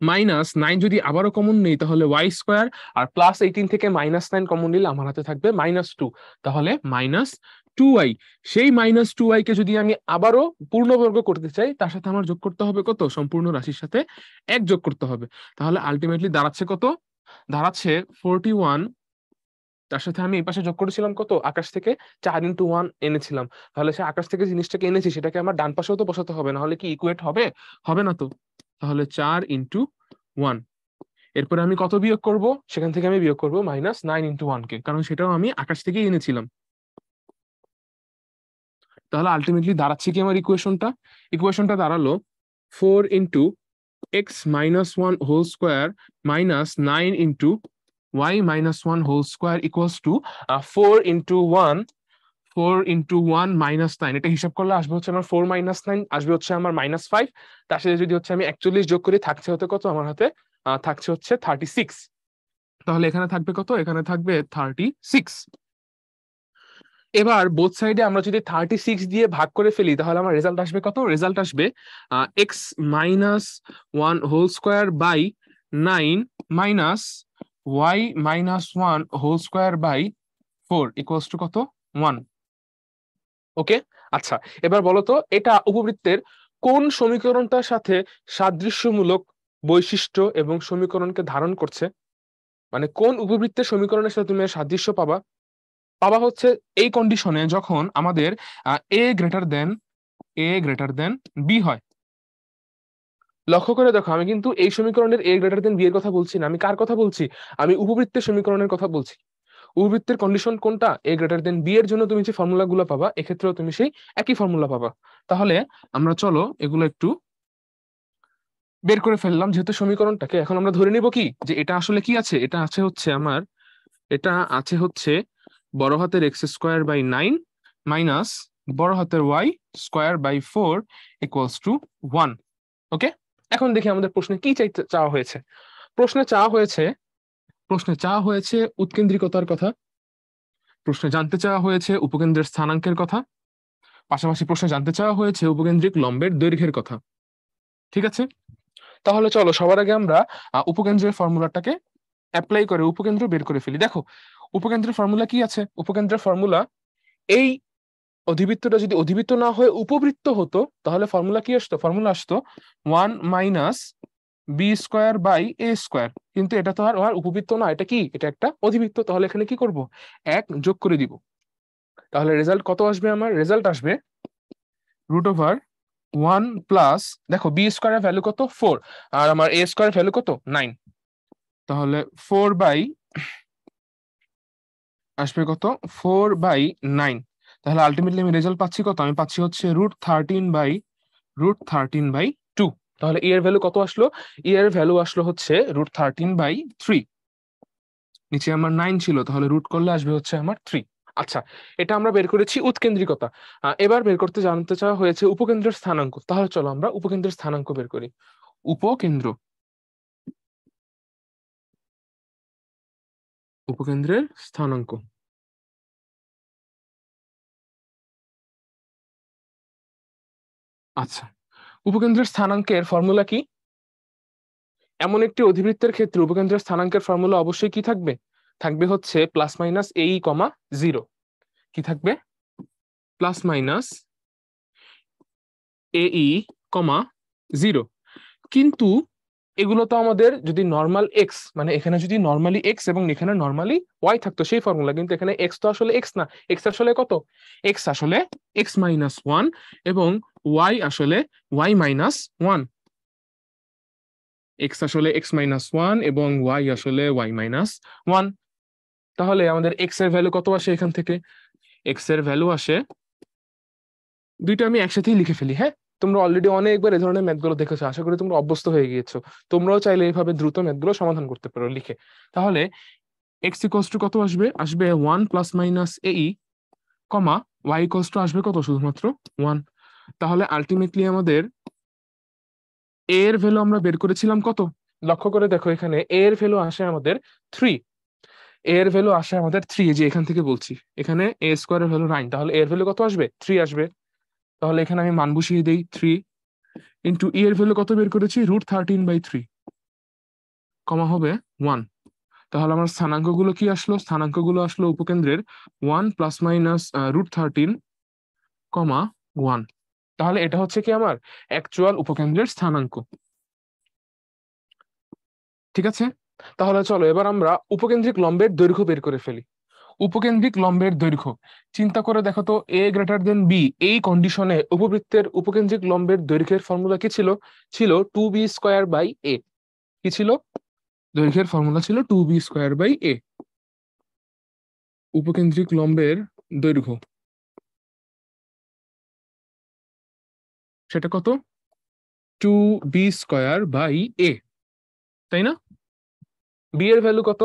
A: মাইনাস 9। যদি আবারও কমন নেই তাহলে ওয়াই স্কোয়ার, আর প্লাস 18 থেকে মাইনাস 9 কমন নিলে আমার হাতে থাকবে মাইনাস 2। তাহলে মাইনাস 2y। সেই মাইনাস 2y কে যদি আমি আবারও পূর্ণবর্গ করতে চাই, তার সাথে আমার যোগ করতে হবে কত? সম্পূর্ণ রাশির সাথে 1 যোগ করতে হবে। তাহলে আলটিমেটলি দাঁড়াচ্ছে কত? দাঁড়াচ্ছে 41। তার সাথে আমি এই পাশে যোগ করেছিলাম কত? আকাশ থেকে 4x1 এনেছিলাম। তাহলে সে আকাশ থেকে জিনিসটাকে এনেছি, সেটাকে আমার ডান পাশেও তো বসাতে হবে, না হলে কি ইকুয়েট হবে? হবে না তো। তাহলে 4x1। এরপরে আমি কত বিয়োগ করব? সেখান থেকে আমি বিয়োগ করব -9x1 কে, কারণ সেটাও আমি আকাশ থেকেই এনেছিলাম। তাহলে আলটিমেটলি দাঁড়াচ্ছে কি আমার ইকুয়েশনটা? ইকুয়েশনটা দাঁড়ালো 4x-1 whole square minus 9y-1 whole square equals to 4x1 4x1 -9। এটা হিসাব করলে আসবে হচ্ছে আমার 4 - 9 আসবে হচ্ছে আমার -5। তার সাথে যদি হচ্ছে আমি 41 যোগ করি, থাকছে হতে কত আমার হাতে? থাকছে হচ্ছে 36। তাহলে এখানে থাকবে কত? এখানে থাকবে 36। এবার বোথ সাইডে আমরা যদি 36 দিয়ে ভাগ করে ফেলি, তাহলে আমার রেজাল্ট আসবে কত? রেজাল্ট আসবে x-1 whole square by 9 minus y-1 whole square by 4 equals to কত? 1। ওকে, আচ্ছা, এবার বলো তো এটা উপবৃত্তের কোন সমীকরণটার সাথে সাদৃশ্যমূলক বৈশিষ্ট্য এবং সমীকরণকে ধারণ করছে? মানে কোন উপবৃত্তের সমীকরণের সাথে তুমি সাদৃশ্য পাবা? পাবা হচ্ছে এই কন্ডিশনে যখন আমাদের এ গ্রেটার দেন বি হয়। লক্ষ্য করে দেখো, আমি কিন্তু এই সমীকরণের a গ্রেটার দেন b এর কথা বলছি না, আমি কার কথা বলছি, আমি উপবৃত্তের সমীকরণের কথা বলছি। উপবৃত্তের কন্ডিশন কোনটা, a গ্রেটার দেন b এর জন্য তুমি যে ফর্মুলা গুলো পাবা এক্ষেত্রেও তুমি সেই একই ফর্মুলা পাবা। তাহলে আমরা চলো এগুলো একটু বের করে ফেললাম যেহেতু সমীকরণটাকে। এখন আমরা ধরে নিব কি যে এটা আসলে কি আছে, এটা আছে হচ্ছে আমার, এটা আছে হচ্ছে বড় হাতের এক্স স্কোয়ার বাই 9 মাইনাস বড় হাতের y square by 4 equals to 1। Okay, এখন দেখি আমাদের প্রশ্নে কি চাওয়া হয়েছে। প্রশ্নে চাওয়া হয়েছে, প্রশ্নে চাওয়া হয়েছে উৎকেন্দ্রিকতার কথা, প্রশ্নে জানতে চাওয়া হয়েছে উপকেন্দ্রের স্থানাঙ্কের কথা, পাশাপাশি প্রশ্নে জানতে চাওয়া হয়েছে উপকেন্দ্রিক লম্বের দৈর্ঘ্যের কথা। ঠিক আছে, তাহলে চলো সবার আগে আমরা উপকেন্দ্রের ফর্মুলাটাকে অ্যাপ্লাই করে উপকেন্দ্র বের করে ফেলি। দেখো উপকেন্দ্রের ফর্মুলা কি আছে, উপকেন্দ্রের ফর্মুলা, এই অধিবৃত্তটা যদি অধিবৃত্ত না হয়ে উপবৃত্ত হতো তাহলে ফর্মুলা কি আসতো, ফর্মুলা আসতো 1 minus b square by a square. কিন্তু এটা তো আর উপবৃত্ত না, এটা কি, এটা একটা অধিবৃত্ত। তাহলে এখানে কি করব, এক যোগ করে দিব। তাহলে রেজাল্ট কত আসবে, আমার রেজাল্ট আসবে √ওভার 1 প্লাস, দেখো বি স্কোয়ারের ভ্যালু কত 4 আর আমার এ স্কোয়ারের ভ্যালু কত 9, তাহলে 4 বাই আসবে কত 4/9। তাহলে আলটিমেটলি আমি রেজাল্ট পাচ্ছি কত, আমি পাচ্ছি হচ্ছে √13/2। তাহলে এর ভ্যালু কত আসলো, এর ভ্যালু আসলো হচ্ছে √13/3। নিচে আমার 9 ছিল, তাহলে রুট করলে আসবে হচ্ছে আমার 3। আচ্ছা, এটা আমরা বের করেছি উৎকেন্দ্রিকতা। এবার বের করতে জানতে চাওয়া হয়েছে উপকেন্দ্রের স্থানাঙ্ক। তাহলে চলো আমরা উপকেন্দ্রের স্থানাঙ্ক বের করি। উপকেন্দ্র, উপকেন্দ্রের স্থানাঙ্ক। আচ্ছা, উপকেন্দ্রের স্থানাঙ্কের ফর্মুলা কি, এমন একটি অধিবৃত্তের ক্ষেত্রে উপকেন্দ্রের স্থানাঙ্কের ফর্মুলা অবশ্যই কি থাকবে, থাকবে হচ্ছে প্লাস মাইনাস এই কমা 0। কি থাকবে, প্লাস মাইনাস এই কমা 0। কিন্তু এগুলো তো আমাদের যদি নর্মাল এক্স, মানে এখানে যদি নর্মালি এক্স এবং এখানে নর্মালি ওয়াই থাকতো সেই ফর্মুলা, কিন্তু এখানে এক্স তো আসলে এক্স না, এক্স আসলে কত, এক্স আসলে x-1 এবং ওয়াই আসলে y-1। এক্স আসলে x-1 এবং ওয়াই আসলে y-1। তাহলে আমাদের এক্স এর ভ্যালু কত আসে, এখান থেকে এক্স এর ভ্যালু আসে, দুইটা আমি একসাথেই লিখে ফেলি। হ্যাঁ, তোমরা অলরেডি অনেকবার এই ধরনের ম্যাথগুলো দেখেছো, আশা করি তোমরা অভ্যস্ত হয়ে গিয়েছো। তোমরাও চাইলে এইভাবে দ্রুত ম্যাথগুলো সমাধান করতে পারো লিখে। তাহলে এক্স ইকোয়াস টু কত আসবে, আসবে 1 প্লাস মাইনাস এই কমা ওয়াই ইকোয়াস টু আসবে কত, শুধুমাত্র 1। তাহলে আলটিমেটলি আমাদের এ এর ভ্যালু আমরা বের করেছিলাম কত, লক্ষ্য করে দেখো এখানে এ এর ভ্যালু আসে আমাদের 3। এর ভ্যালু আসে আমাদের 3, যে এখান থেকে বলছি, এখানে এ স্কোয়ারের ভ্যালু 9, তাহলে এর ভ্যালু কত আসবে 3 আসবে। তাহলে এখানে আমি মান বসিয়ে দিই 3 ইন্টু ই এর ভ্যালু কত বের করেছি, √13/3 কমা হবে 1। তাহলে আমার স্থানাঙ্কগুলো কি আসলো, স্থানাঙ্কগুলো আসলো উপকেন্দ্রের 1 প্লাস মাইনাস √13 কমা 1। তাহলে এটা হচ্ছে কি আমার অ্যাকচুয়াল উপকেন্দ্রের স্থানাঙ্ক। ঠিক আছে, তাহলে চলো এবার আমরা উপকেন্দ্রিক লম্বের দৈর্ঘ্য বের করে ফেলি। উপকেন্দ্রিক লম্বের দৈর্ঘ্য, চিন্তা করে দেখো তো, এ গ্রেটার দেন বি এই কন্ডিশনে উপবৃত্তের উপকেন্দ্রিক লম্বের দৈর্ঘ্যের ফর্মুলা কি ছিল, ছিল 2b² বাই a। কি ছিল, দৈর্ঘ্যের ফর্মুলা ছিল 2b² বাই a। উপকেন্দ্রিক লম্বের দৈর্ঘ্য সেটা কত, 2b² বাই a, তাই না। বি এর ভ্যালু কত,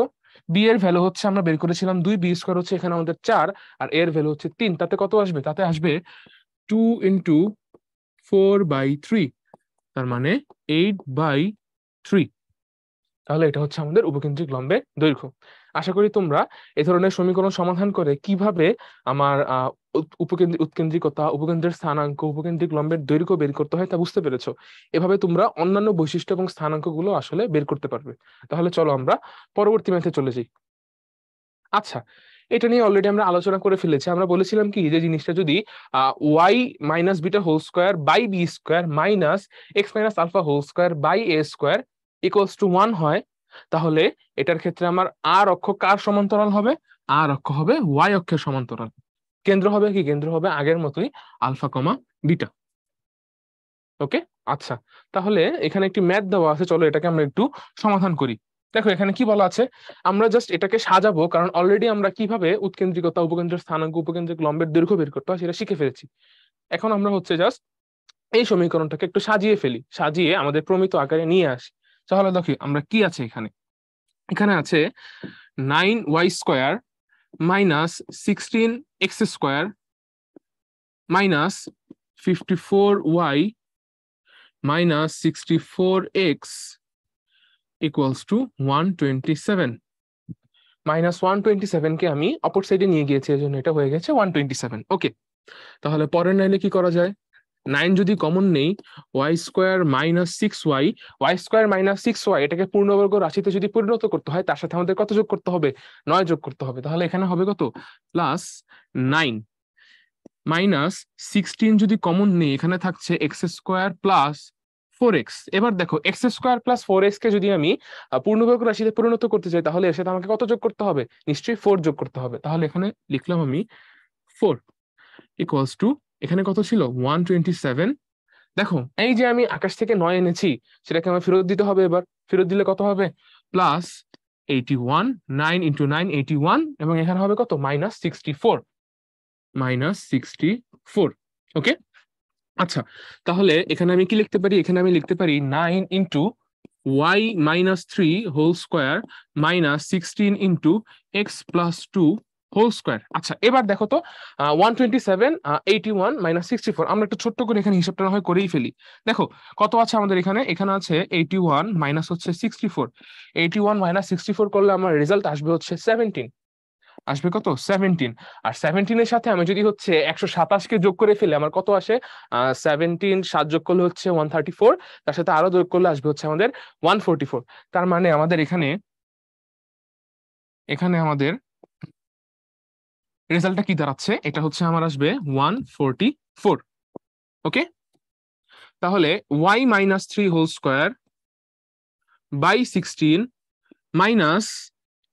A: বি এর ভ্যালু হচ্ছে আমরা বের করেছিলাম 2, বি স্কোয়ার হচ্ছে এখানে আমাদের 4 আর এর ভ্যালু হচ্ছে 3। তাতে কত আসবে, তাতে আসবে 2 ইন্টু 4/3, তার মানে 8/3। তাহলে এটা হচ্ছে আমাদের উপকেন্দ্রিক লম্বের দৈর্ঘ্য। আশা করি তোমরা এ ধরনের সমীকরণ সমাধান করে কিভাবে আমার উৎকেন্দ্রিকতা, উপকেন্দ্রের স্থানাঙ্ক, উপকেন্দ্রিক লম্বের দৈর্ঘ্য বের করতে হয় তা বুঝতে পেরেছো। এভাবে তোমরা অন্যান্য বৈশিষ্ট্য এবং স্থানাঙ্কগুলো আসলে বের করতে পারবে। তাহলে চলো আমরা পরবর্তী ম্যাথে চলে যাই। আচ্ছা, এটা নিয়ে অলরেডি আমরা আলোচনা করে ফেলেছি। আমরা বলেছিলাম কি, যে জিনিসটা যদি y minus beta whole square by b square minus x minus alpha whole square by a square equals to 1 হয়, তাহলে এটার ক্ষেত্রে আমার আর অক্ষ কার সমান্তরাল হবে, আর অক্ষ হবে ওয়াই অক্ষের সমান্তরাল। কেন্দ্র হবে কি, কেন্দ্র হবে আগের মতোই আলফা কমা বিটা। ওকে, আচ্ছা, তাহলে এখানে একটি ম্যাথ দেওয়া আছে, চলো এটাকে আমরা একটু সমাধান করি। দেখো এখানে কি বলা আছে, আমরা জাস্ট এটাকে সাজাবো, কারণ অলরেডি আমরা কিভাবে উৎকেন্দ্রিকতা, উপকেন্দ্রের স্থানাঙ্ক, উপকেন্দ্রিক লম্বের দৈর্ঘ্য বের করতে হয় সেটা শিখে ফেলেছি। এখন আমরা হচ্ছে জাস্ট এই সমীকরণটাকে একটু সাজিয়ে ফেলি, সাজিয়ে আমাদের প্রমিত আকারে নিয়ে আসি। তাহলে দেখি আমরা কি আছে এখানে। এখানে আছে 9y² minus 16x² minus 54y minus 64x equals to 127। -127 কে আমি অপর সাইডে নিয়ে গিয়েছি, এই জন্য এটা হয়ে গেছে 127। ওকে, তাহলে পরের লাইনে কি করা যায়, 9 যদি কমন নেই, y² minus 6y, y² minus 6y এটাকে পূর্ণবর্গ রাশিতে যদি পরিণত করতে হয় তার সাথে আমাদের কত যোগ করতে হবে, 9 যোগ করতে হবে। তাহলে এখানে হবে কত, +9 মাইনাস 16 যদি কমন নেই, এখানে থাকছে x² প্লাস 4x। এবার দেখো x² প্লাস 4x কে যদি আমি পূর্ণবর্গ রাশিতে পরিণত করতে চাই তাহলে এর সাথে আমাকে কত যোগ করতে হবে, নিশ্চয়ই 4 যোগ করতে হবে। তাহলে এখানে লিখলাম আমি 4 ইকুয়ালস টু, এখানে কত ছিল 127। দেখো এই যে আমি আকাশ থেকে 9 এনেছি সেটাকে আমার ফেরত দিতে হবে, এবার ফেরত দিলে কত হবে, +81, 9 ইন্টু 9 81, এবং এখানে হবে কত, -64, -64। ওকে, আচ্ছা, তাহলে এখানে আমি কি লিখতে পারি, এখানে আমি লিখতে পারি 9 into y minus 3 whole square minus 16 into x plus 2 whole square. আচ্ছা, এবার দেখো তো 127, 81 মাইনাস 64, আমরা একটু ছোট্ট করে এখানে হিসাবটা না হয় করেই ফেলি। দেখো কত আছে আমাদের এখানে, এখানে আছে 81 মাইনাস হচ্ছে 64, 81 মাইনাস 64 করলে আমার রেজাল্ট আসবে হচ্ছে 17, আসবে কত, 17। আর 17 এর সাথে আমি যদি হচ্ছে 127 কে যোগ করে ফেলি আমার কত আসে, 17 7 যোগ করলে হচ্ছে 134, তার সাথে আরো যোগ করলে আসবে হচ্ছে আমাদের 144। তার মানে আমাদের এখানে এখানে আমাদের রেজাল্টটা কি দাঁড়াচ্ছে, এটা হচ্ছে আমার আসবে 144। ওকে, তাহলে y minus 3 whole square by 16 minus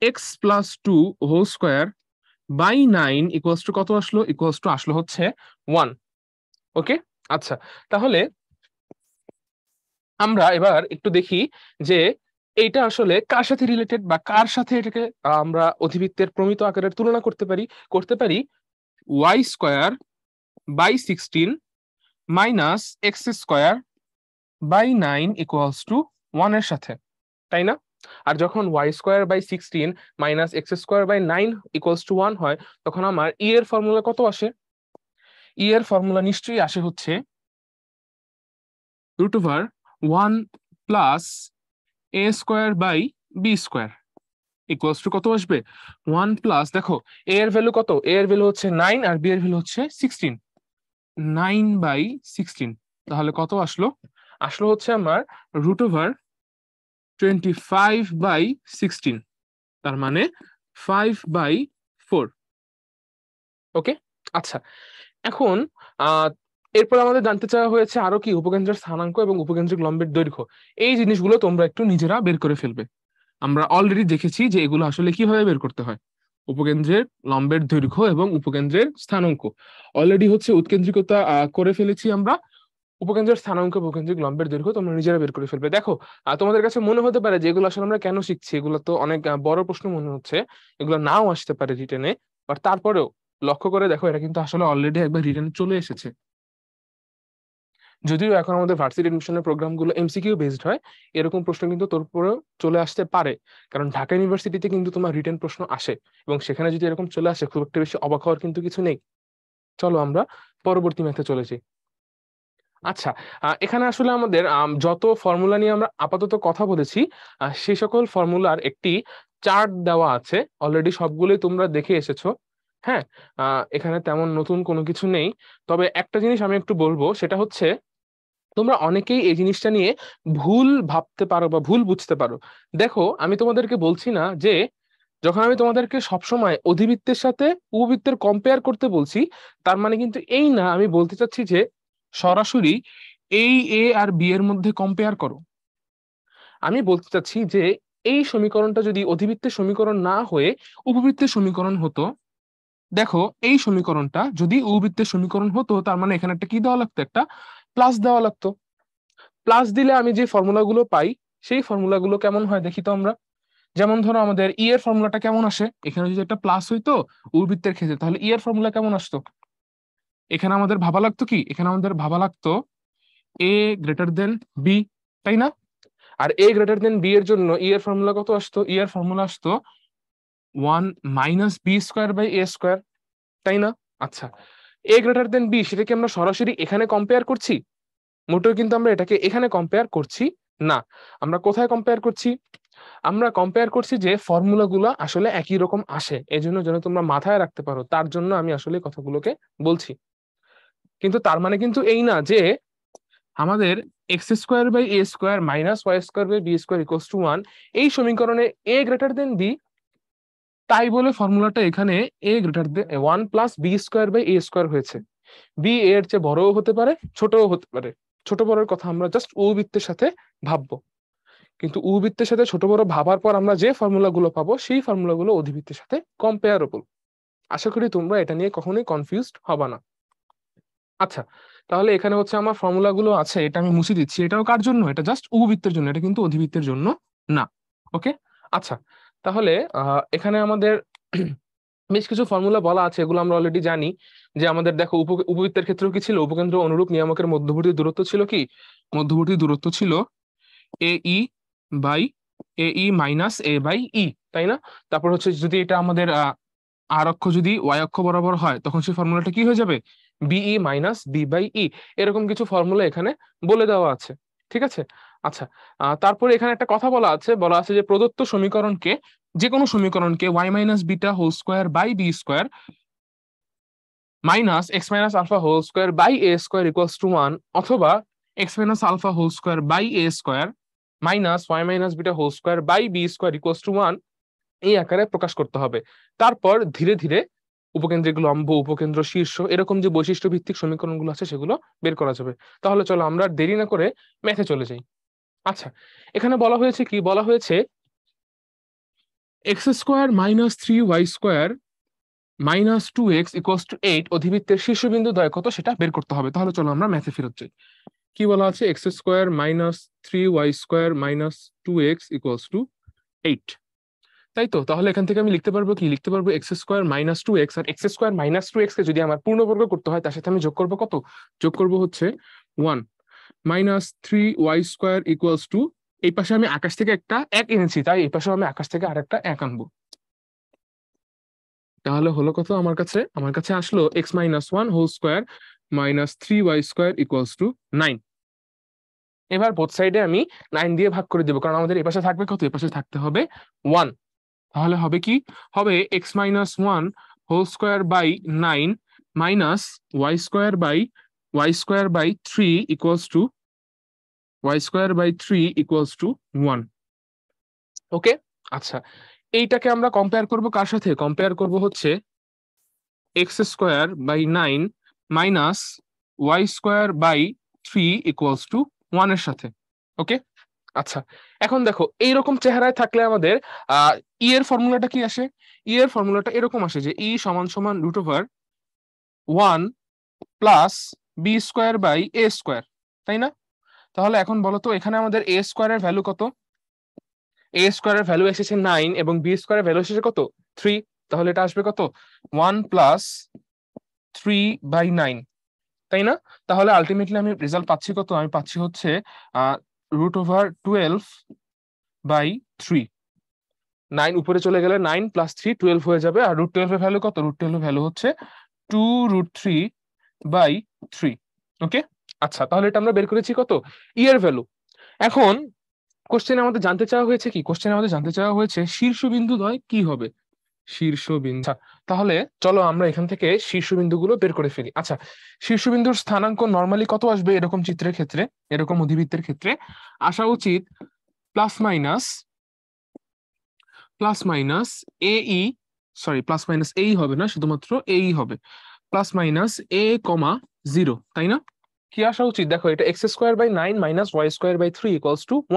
A: x plus 2 whole square by 9 equals to কত আসলো, ইকুয়ালস টু আসলো হচ্ছে 1। ওকে, আচ্ছা, তাহলে আমরা এবার একটু দেখি যে এইটা আসলে কার সাথে রিলেটেড, বা কার সাথে এটাকে আমরা অধিবৃত্তের প্রমিত আকারের তুলনা করতে পারি y² by 16 minus x² by 9 equals to 1 এর সাথে, তাই না? আর যখন y² by 16 minus x² by 9 equals to 1 হয়, তখন আমার এর ফর্মুলা কত আসে, এর ফর্মুলা নিশ্চয়ই আসে হচ্ছে √1 plus a² by b² equals to কত আসবে, 1 প্লাস, দেখো a এর ভ্যালু কত, a এর ভ্যালু হচ্ছে 9 আর b এর ভ্যালু হচ্ছে 16, 9/16। তাহলে কত আসলো, আসলো হচ্ছে আমার √25/16, তার মানে 5/4। ওকে, আচ্ছা, এখন আহ এরপর আমাদের জানতে চাওয়া হয়েছে আরো কি, উপকেন্দ্রের স্থানাঙ্ক এবং উপকেন্দ্রিক লম্বের দৈর্ঘ্য। এই জিনিসগুলো তোমরা একটু নিজেরা বের করে ফেলবে। আমরা অলরেডি দেখেছি যে এগুলো আসলে কিভাবে বের করতে হয়, উপকেন্দ্রের লম্বের দৈর্ঘ্য এবং উপকেন্দ্রের স্থানাঙ্ক। অলরেডি হচ্ছে উৎকেন্দ্রিকতা করে ফেলেছি আমরা, উপকেন্দ্রের স্থানাঙ্ক, উপকেন্দ্রিক লম্বের দৈর্ঘ্য তোমরা নিজেরা বের করে ফেলবে। দেখো তোমাদের কাছে মনে হতে পারে যে এগুলো আসলে আমরা কেন শিখছি, এগুলো তো অনেক বড় প্রশ্ন মনে হচ্ছে, এগুলো নাও আসতে পারে রিটেনে, বাট তারপরেও লক্ষ্য করে দেখো এটা কিন্তু আসলে অলরেডি একবার রিটেনে চলে এসেছে। যদিও এখন আমাদের ভার্সিটি এডমিশনের প্রোগ্রামগুলো এমসিকিউ বেসড হয়, এরকম প্রশ্ন কিন্তু তোর উপরেও চলে আসতে পারে, কারণ ঢাকা ইউনিভার্সিটিতে কিন্তু তোমার রিটেন প্রশ্ন আসে, এবং সেখানে যদি এরকম চলে আসে খুব একটা বেশি অবাক হওয়ার কিন্তু কিছু নেই। চলো আমরা পরবর্তী ম্যাথে চলে যাই। আচ্ছা, এখানে আসলে আমাদের যত ফর্মুলা নিয়ে আমরা আপাতত কথা বলেছি, সেই সকল ফর্মুলার একটি চার্ট দেওয়া আছে, অলরেডি সবগুলোই তোমরা দেখে এসেছো। হ্যাঁ, এখানে তেমন নতুন কোনো কিছু নেই, তবে একটা জিনিস আমি একটু বলবো, সেটা হচ্ছে তোমরা অনেকেই এই জিনিসটা নিয়ে ভুল ভাবতে পারো বা ভুল বুঝতে পারো। দেখো আমি তোমাদেরকে বলছি না যে, যখন আমি তোমাদেরকে সবসময় অধিবৃত্তের সাথে উপবৃত্তের কম্পেয়ার করতে বলছি, তার মানে কিন্তু এই না আমি বলতে চাচ্ছি যে সরাসরি এই এ আর বি এর মধ্যে কম্পেয়ার করো। আমি বলতে চাচ্ছি যে এই সমীকরণটা যদি অধিবৃত্তের সমীকরণ না হয়ে উপবৃত্তের সমীকরণ হতো, দেখো এই সমীকরণটা যদি উপবৃত্তের সমীকরণ হতো, তার মানে এখানে একটা কি দেওয়া লাগতো, একটা প্লাস দেওয়া লাগতো। প্লাস দিলে আমি যে ফর্মুলাগুলো পাই সেই ফর্মুলাগুলো কেমন হয় দেখি তো আমরা। যেমন ধরো আমাদের ই এর ফর্মুলাটা কেমন আসে, এখানে যদি একটা প্লাস হইতো উর্বৃত্তের ক্ষেত্রে তাহলে ই এর ফর্মুলা কেমন আসতো? এখানে আমাদের ভাবা লাগতো কি, এখানে আমাদের ভাবা লাগতো এ গ্রেটার দেন বি, তাই না? আর এ গ্রেটার দেন বি এর জন্য ই এর ফর্মুলা কত আসতো? ই এর ফর্মুলা আসতো 1 - b² / a², তাই না? আচ্ছা, এ গ্রেটার দেন বি সেটাকে আমরা সরাসরি এখানে কম্পেয়ার করছি? মোটেও কিন্তু আমরা এটাকে এখানে কম্পেয়ার করছি না। আমরা কোথায় কম্পেয়ার করছি? আমরা কম্পেয়ার করছি যে ফর্মুলাগুলো আসলে একই রকম আসে, এজন্য যেন তোমরা মাথায় রাখতে পারো তার জন্য আমি আসলে কথাগুলোকে বলছি। কিন্তু তার মানে কিন্তু এই না যে আমাদের x² / a² - y² / b² = 1 এই সমীকরণে এ গ্রেটার দেন বি, তাই বলে ফর্মুলাটা এখানে এ গ্রেটার দেন 1 + b² / a² হয়েছে। বি এর চেয়ে বড়ও হতে পারে, ছোটও হতে পারে। ছোট বড়ের কথা আমরা জাস্ট উপবৃত্তের সাথে ভাববো, কিন্তু উপবৃত্তের সাথে ছোট বড় ভাবার পর আমরা যে ফর্মুলাগুলো পাবো সেই ফর্মুলাগুলো অধিবৃত্তের সাথে কম্পেয়ারেবল। আশা করি তোমরা এটা নিয়ে কখনোই কনফিউজড হবা না। আচ্ছা, তাহলে এখানে হচ্ছে আমার ফর্মুলাগুলো আছে, এটা আমি মুছে দিচ্ছি। এটাও কার জন্য? এটা জাস্ট উপবৃত্তের জন্য, এটা কিন্তু অধিবৃত্তের জন্য না। ওকে, আচ্ছা, তাহলে এখানে আমাদের বেশ কিছু ফর্মুলা বলা আছে, এগুলো আমরা অলরেডি জানি। যে আমাদের দেখো উপবৃত্তের ক্ষেত্রেও কি ছিল, উপকেন্দ্র অনুরূপ নিয়ামকের মধ্যবর্তী দূরত্ব ছিল কি? মধ্যবর্তী দূরত্ব ছিল AE by AE minus A/E, তাই না? তারপর হচ্ছে যদি এটা আমাদের আর অক্ষ যদি ওয়াই অক্ষ বরাবর হয় তখন সেই ফর্মুলাটা কি হয়ে যাবে? BE minus B/E। এরকম কিছু ফর্মুলা এখানে বলে দেওয়া আছে, ঠিক আছে? আচ্ছা, তারপরে এখানে একটা কথা বলা আছে যে প্রদত্ত সমীকরণকে, যে কোনো সমীকরণকে y - β² / b² -x - α² / a² = 1 অথবা x - α² / a² - y - β² / b² = 1 এই আকারে প্রকাশ করতে হবে। তারপর ধীরে ধীরে উপকেন্দ্রিক লম্ব, উপকেন্দ্র শীর্ষ, এরকম যে বৈশিষ্ট্য ভিত্তিক সমীকরণগুলো আছে সেগুলো বের করা যাবে। তাহলে চলো আমরা আর দেরি না করে ম্যাথে চলে যাই। আচ্ছা, এখানে বলা হয়েছে কি, বলা হয়েছে x² - 3y² - 2x = 8 অধিবৃত্তের শীর্ষবিন্দু দ্বয় কত সেটা বের করতে হবে। তাহলে চলো আমরা ম্যাথে ফেরত যাই। কি বলা আছে? x² - 3y² - 2x = 8, তাই তো? তাহলে এখান থেকে আমি লিখতে পারবো কি? লিখতে পারবো x² - 2x, আর x² - 2x কে যদি আমার পূর্ণবর্গ করতে হয় তার সাথে আমি যোগ করবো কত? যোগ করবো হচ্ছে 1 - 3y² = এই পাশে আমি আকাশ থেকে একটা 1 এনেছি, তাই এই পাশে আমি আকাশ থেকে আরেকটা 1 আনবো। তাহলে হলো কত আমার কাছে? আমার কাছে আসলো x - 1² - 3y² = 9। এবার বোথ সাইডে আমি 9 দিয়ে ভাগ করে দেবো, কারণ আমাদের এই পাশে থাকবে কত? এই পাশে থাকতে হবে 1। তাহলে হবে কি? হবে x - 1² / 9 মাইনাস y² / 3 = 1। ওকে, আচ্ছা, এইটাকে আমরা কম্পেয়ার করব কার সাথে? কম্পেয়ার করব হচ্ছে x² / 9 মাইনাস y² / 3 = 1 এর সাথে। ওকে, আচ্ছা, এখন দেখো এইরকম চেহারায় থাকলে আমাদের ই এর ফর্মুলাটা কি আসে? ই এর ফর্মুলাটা এরকম আসে যে ই সমান সমান √1 + b² / a², তাই না? তাহলে এখন বলো তো এখানে আমাদের a² এর ভ্যালু কত? a² এর ভ্যালু এসেছে 9 এবং b² এর ভ্যালু এসেছে কত? 3। তাহলে এটা আসবে কত? 1 + 3/9, তাই না? তাহলে আলটিমেটলি আমি রেজাল্ট পাচ্ছি কত? আমি পাচ্ছি হচ্ছে √12/3। 9 উপরে চলে গেলে 9 + 3 12 হয়ে যাবে। আর √12 এর ভ্যালু কত? √12 এর ভ্যালু হচ্ছে 2√3/3। ওকে, আচ্ছা, তাহলে এটা আমরা বের করেছি কত? ই এর ভ্যালু। এখন কোশ্চেনে আমাদের জানতে চাওয়া হয়েছে কি? কোশ্চেনে আমাদের জানতে চাওয়া হয়েছে শীর্ষবিন্দুদ্বয় কি হবে? শীর্ষবিন্দু। আচ্ছা, তাহলে চলো আমরা এখান থেকে শীর্ষবিন্দুগুলো বের করে ফেলি। আচ্ছা, শীর্ষবিন্দুর স্থানাঙ্ক নরমালি কত আসবে এরকম চিত্রের ক্ষেত্রে, এরকম অধিবৃত্তের ক্ষেত্রে? আসা উচিত plus minus AE, sorry plus minus এই হবে না, শুধুমাত্র এই হবে, +-a, 0, তাই না? কি আসা উচিত? দেখো এটা x² / 9 - y² / 3 =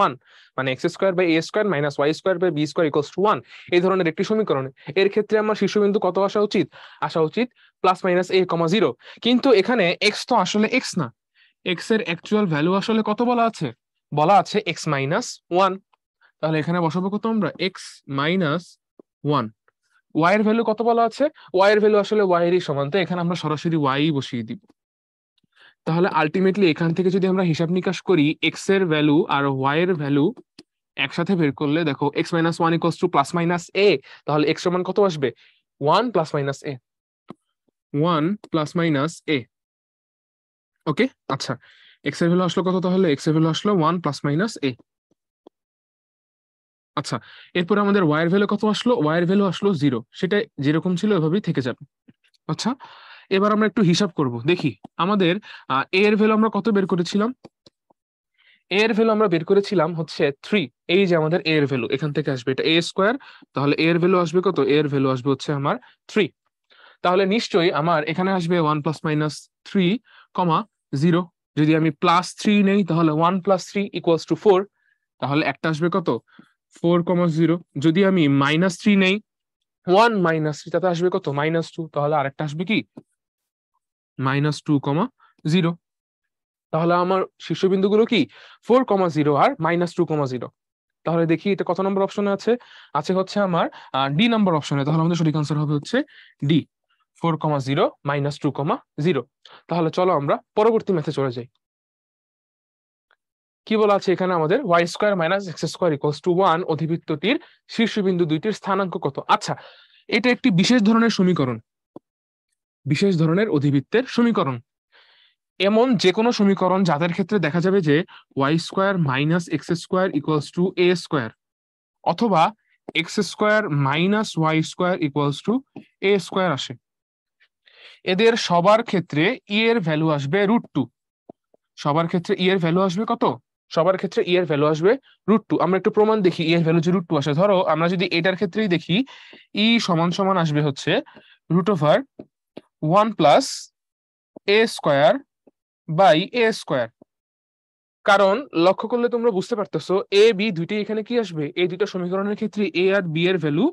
A: 1, মানে x² / a² - y² / b² = 1, এই ধরনের একটি সমীকরণ। এর ক্ষেত্রে আমার শীর্ষবিন্দু কত আসা উচিত? আসা উচিত +-a, 0। কিন্তু এখানে x তো আসলে x না, এক্স এর অ্যাকচুয়াল ভ্যালু আসলে কত বলা আছে? বলা আছে এক্স মাইনাস ওয়ান। তাহলে এখানে বসাবো কত আমরা? X minus one. ওয়াই এর ভ্যালু কত বলা আছে? ওয়াই এর ভ্যালু আসলে ওয়াই এরই সমান, তো এখানে আমরা সরাসরি ওয়াই বসিয়ে দিব। তাহলে আলটিমেটলি এখান থেকে যদি আমরা হিসাব নিকাশ করি, এক্স এর ভ্যালু আর ওয়াই এর ভ্যালু একসাথে বের করলে দেখো x minus one equals to plus minus a, তাহলে এক্স সমান কত আসবে? One plus minus a, one plus minus a. Okay, আচ্ছা, এক্স এর ভ্যালু আসলো কত? তাহলে এক্স এর ভ্যালু আসলো ওয়ান প্লাস মাইনাস এ। আচ্ছা, এরপরে আমাদের ওয়াই এর ভ্যালু কত আসলো? ওয়াই এর ভ্যালু আসলো জিরো, সেটা যেরকম ছিল এভাবেই থেকে যাবে। আচ্ছা, এবার আমরা একটু হিসাব করব, দেখি আমাদের এ এর ভ্যালু আমরা কত বের করেছিলাম? এ এর ভ্যালু আমরা বের করেছিলাম হচ্ছে 3। এই যে আমাদের এ এর ভ্যালু এখান থেকে আসবে, এটা এ স্কোয়ার, তাহলে এ এর ভ্যালু আসবে কত? এ এর ভ্যালু আসবে হচ্ছে আমার 3। তাহলে নিশ্চয়ই আমার এখানে আসবে one plus minus three comma zero. যদি আমি প্লাস থ্রি নেই তাহলে one plus three equals to four, তাহলে একটা আসবে কত? Four comma zero. যদি আমি মাইনাস থ্রি নেই, ওয়ান মাইনাস থ্রি, তাতে আসবে কত? মাইনাস টু, তাহলে আরেকটা আসবে কি? Minus two comma zero. তাহলে আমার শীর্ষবিন্দুগুলো কি? ফোর কমা জিরো আর মাইনাস টু কমা জিরো। তাহলে দেখি এটা কত নম্বর অপশনে আছে? আছে হচ্ছে আমার ডি নাম্বার অপশনে। তাহলে আমাদের সঠিক আনসার হবে হচ্ছে D, four comma zero minus two comma zero. তাহলে চলো আমরা পরবর্তী ম্যাথে চলে যাই। কি বলা আছে এখানে আমাদের? Y square minus x square equals to one অধিবৃত্তটির শীর্ষবিন্দু দুইটির স্থানাঙ্ক কত? আচ্ছা, এটা একটি বিশেষ ধরনের সমীকরণ, বিশেষ ধরনের অধিবৃত্তের সমীকরণ। এমন যে কোনো সমীকরণ যাদের ক্ষেত্রে দেখা যাবে যে y square minus x square equals to a square, অথবা x square minus y square equals to a square আসে, এদের সবার ক্ষেত্রে ই এর ভ্যালু আসবে রুট টু। সবার ক্ষেত্রে ই এর ভ্যালু আসবে কত? সবার ক্ষেত্রে ই এর ভ্যালু আসবে রুট টু। আমরা একটু প্রমাণ দেখি ই এর ভ্যালু যে রুট টু আসে। ধরো আমরা যদি এটার ক্ষেত্রেই দেখি, ই সমান সমান আসবে হচ্ছে root over one plus a square by a square. কারণ লক্ষ্য করলে তোমরা বুঝতে পারতেছো এ বি দুইটাই এখানে কি আসবে? এই দুইটা সমীকরণের ক্ষেত্রে এ আর বি এর ভ্যালু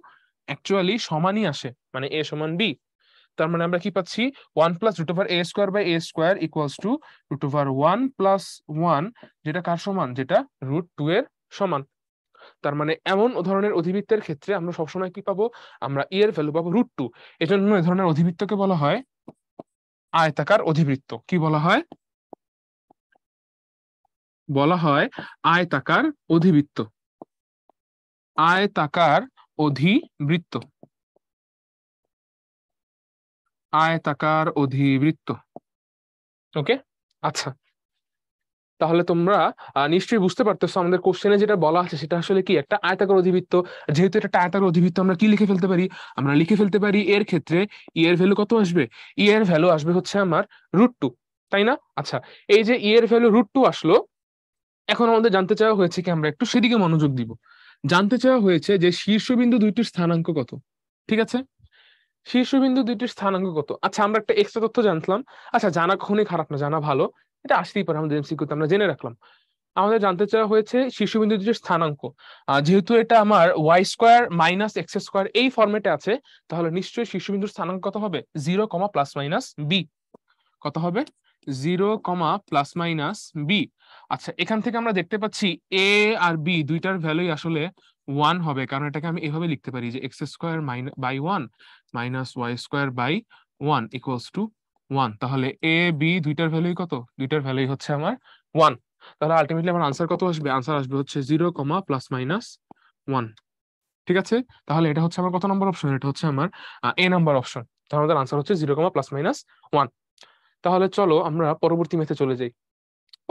A: অ্যাকচুয়ালি সমানই আসে, মানে এ সমান বি। তার মানে আমরা কি পাচ্ছি? One plus root over a square by a square equals to root over one plus one, যেটা কার সমান? যেটা রুট টু এর সমান। তার মানে এমন ধরনের অধিবৃত্তের ক্ষেত্রে আমরা সবসময় কি পাবো? আমরা ই এর ভ্যালু পাবো রুট টু। এজন্য এই ধরনের অধিবৃত্তকে বলা হয় আয়তাকার অধিবৃত্ত। কি বলা হয়? বলা হয় আয়তাকার অধিবৃত্ত। আয়তাকার অধিবৃত্ত, আয়তাকার অধিবৃত্ত। ওকে, আচ্ছা, তাহলে তোমরা নিশ্চয়ই বুঝতে পারতেছো আমাদের কোশ্চেনে যেটা বলা আছে সেটা আসলে কি? একটা আয়তাকার অধিবৃত্ত। যেহেতু এটা একটা আয়তাকার অধিবৃত্ত, আমরা কি লিখে ফেলতে পারি? আমরা লিখে ফেলতে পারি এর ক্ষেত্রে ই এর ভ্যালু কত আসবে? ই এর ভ্যালু আসবে হচ্ছে আমার রুট টু, তাই না? আচ্ছা, এই যে ই এর ভ্যালু রুট টু আসলো, এখন আমাদের জানতে চাওয়া হয়েছে কি, আমরা একটু সেদিকে মনোযোগ দিব। জানতে চাওয়া হয়েছে যে শীর্ষবিন্দু দুইটির স্থানাঙ্ক কত। ঠিক আছে, শীর্ষবিন্দু দুইটির স্থানাঙ্ক কত? আচ্ছা, আমরা একটা এক্সট্রা তথ্য জানলাম। আচ্ছা, জানা কখনোই খারাপ না, জানা ভালো। এটা আসতেই পারে আমাদের এমসিকিউতে, আমরা জেনে রাখলাম। আমাদের জানতে চাওয়া হয়েছে শীর্ষবিন্দু দুটির স্থানাঙ্ক। যেহেতু এটা আমার y square minus x square এই ফরম্যাটে আছে, তাহলে নিশ্চয়ই শীর্ষবিন্দুর স্থানাঙ্ক কত হবে? Zero comma plus minus b. কত হবে? Zero comma plus minus b. আচ্ছা, এখান থেকে আমরা দেখতে পাচ্ছি এ আর বি দুইটার ভ্যালুই আসলে ওয়ান হবে, কারণ এটাকে আমি এভাবে লিখতে পারি যে x square by one minus y square by one equals to one. তাহলে এ বি দুইটার ভ্যালুই কত? দুইটার ভ্যালুই হচ্ছে আমার ওয়ান। তাহলে আলটিমেটলি আমার আনসার কত আসবে? আনসার আসবে হচ্ছে zero comma plus minus one. ঠিক আছে, তাহলে এটা হচ্ছে আমার কত নম্বর অপশন? এটা হচ্ছে আমার এ নাম্বার অপশন। তাহলে আমাদের আনসার হচ্ছে zero comma plus minus one. তাহলে চলো আমরা পরবর্তী ম্যাথে চলে যাই।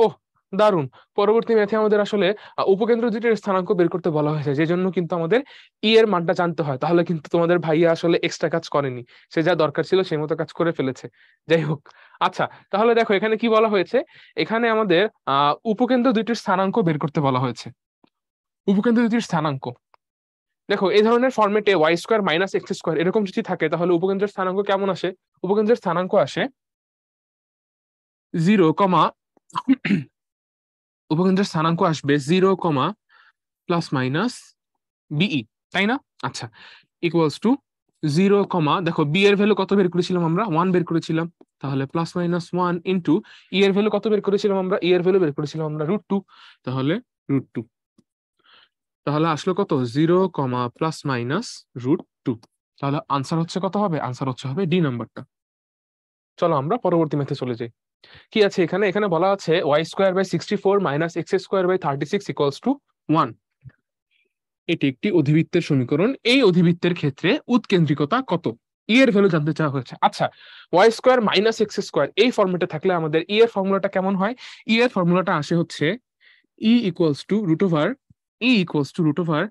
A: ওহ, দারুণ! পরবর্তী ম্যাথে আমাদের আসলে উপকেন্দ্র দুইটির স্থানাঙ্ক বের করতে বলা হয়েছে, যে জন্য কিন্তু আমাদের ই এর মানটা জানতে হয়। তাহলে কিন্তু তোমাদের ভাইয়া আসলে এক্সট্রা কাজ করেনি, সে যা দরকার ছিল সেই মতো কাজ করে ফেলেছে। যাই হোক, আচ্ছা, তাহলে দেখো এখানে কি বলা হয়েছে। এখানে আমাদের উপকেন্দ্র দুইটির স্থানাঙ্ক বের করতে বলা হয়েছে। উপকেন্দ্র দুইটির স্থানাঙ্ক দেখো, এই ধরনের ফরম্যাটে y square minus x square এরকম যদি থাকে, তাহলে উপকেন্দ্রের স্থানাঙ্ক কেমন আসে? উপকেন্দ্রের স্থানাঙ্ক আসে জিরো কমা উপকেন্দ্রের স্থানাঙ্ক আসবে zero comma plus minus b, তাই না? আচ্ছা, ইকুয়ালস টু জিরো কমা, দেখো বি এর ভ্যালু কত বের করেছিলাম আমরা? ওয়ান বের করেছিলাম। তাহলে প্লাস মাইনাস 1 ইন্টু ই এর ভ্যালু কত বের করেছিলাম আমরা, ই এর ভ্যালু বের করেছিলাম আমরা √2, তাহলে √2, তাহলে আসলো কত 0, প্লাস মাইনাস √2। তাহলে আনসার হচ্ছে কত হবে, আনসার হচ্ছে হবে ডি নাম্বারটা। চলো আমরা পরবর্তী ম্যাথে চলে যাই। কি আছে এখানে, এখানে বলা আছে y²/64 - x²/36 = 1। এটি একটি অধিবৃত্তের সমীকরণ। এই অধিবৃত্তের ক্ষেত্রে উৎকেন্দ্রিকতা কত, ই এর ভ্যালু জানতে চাওয়া হয়েছে। আচ্ছা, y² - x² এই ফর্মেটে থাকলে আমাদের ই এর ফর্মুলাটা কেমন হয়, ই এর ফর্মুলাটা আসে হচ্ছে e equals to root over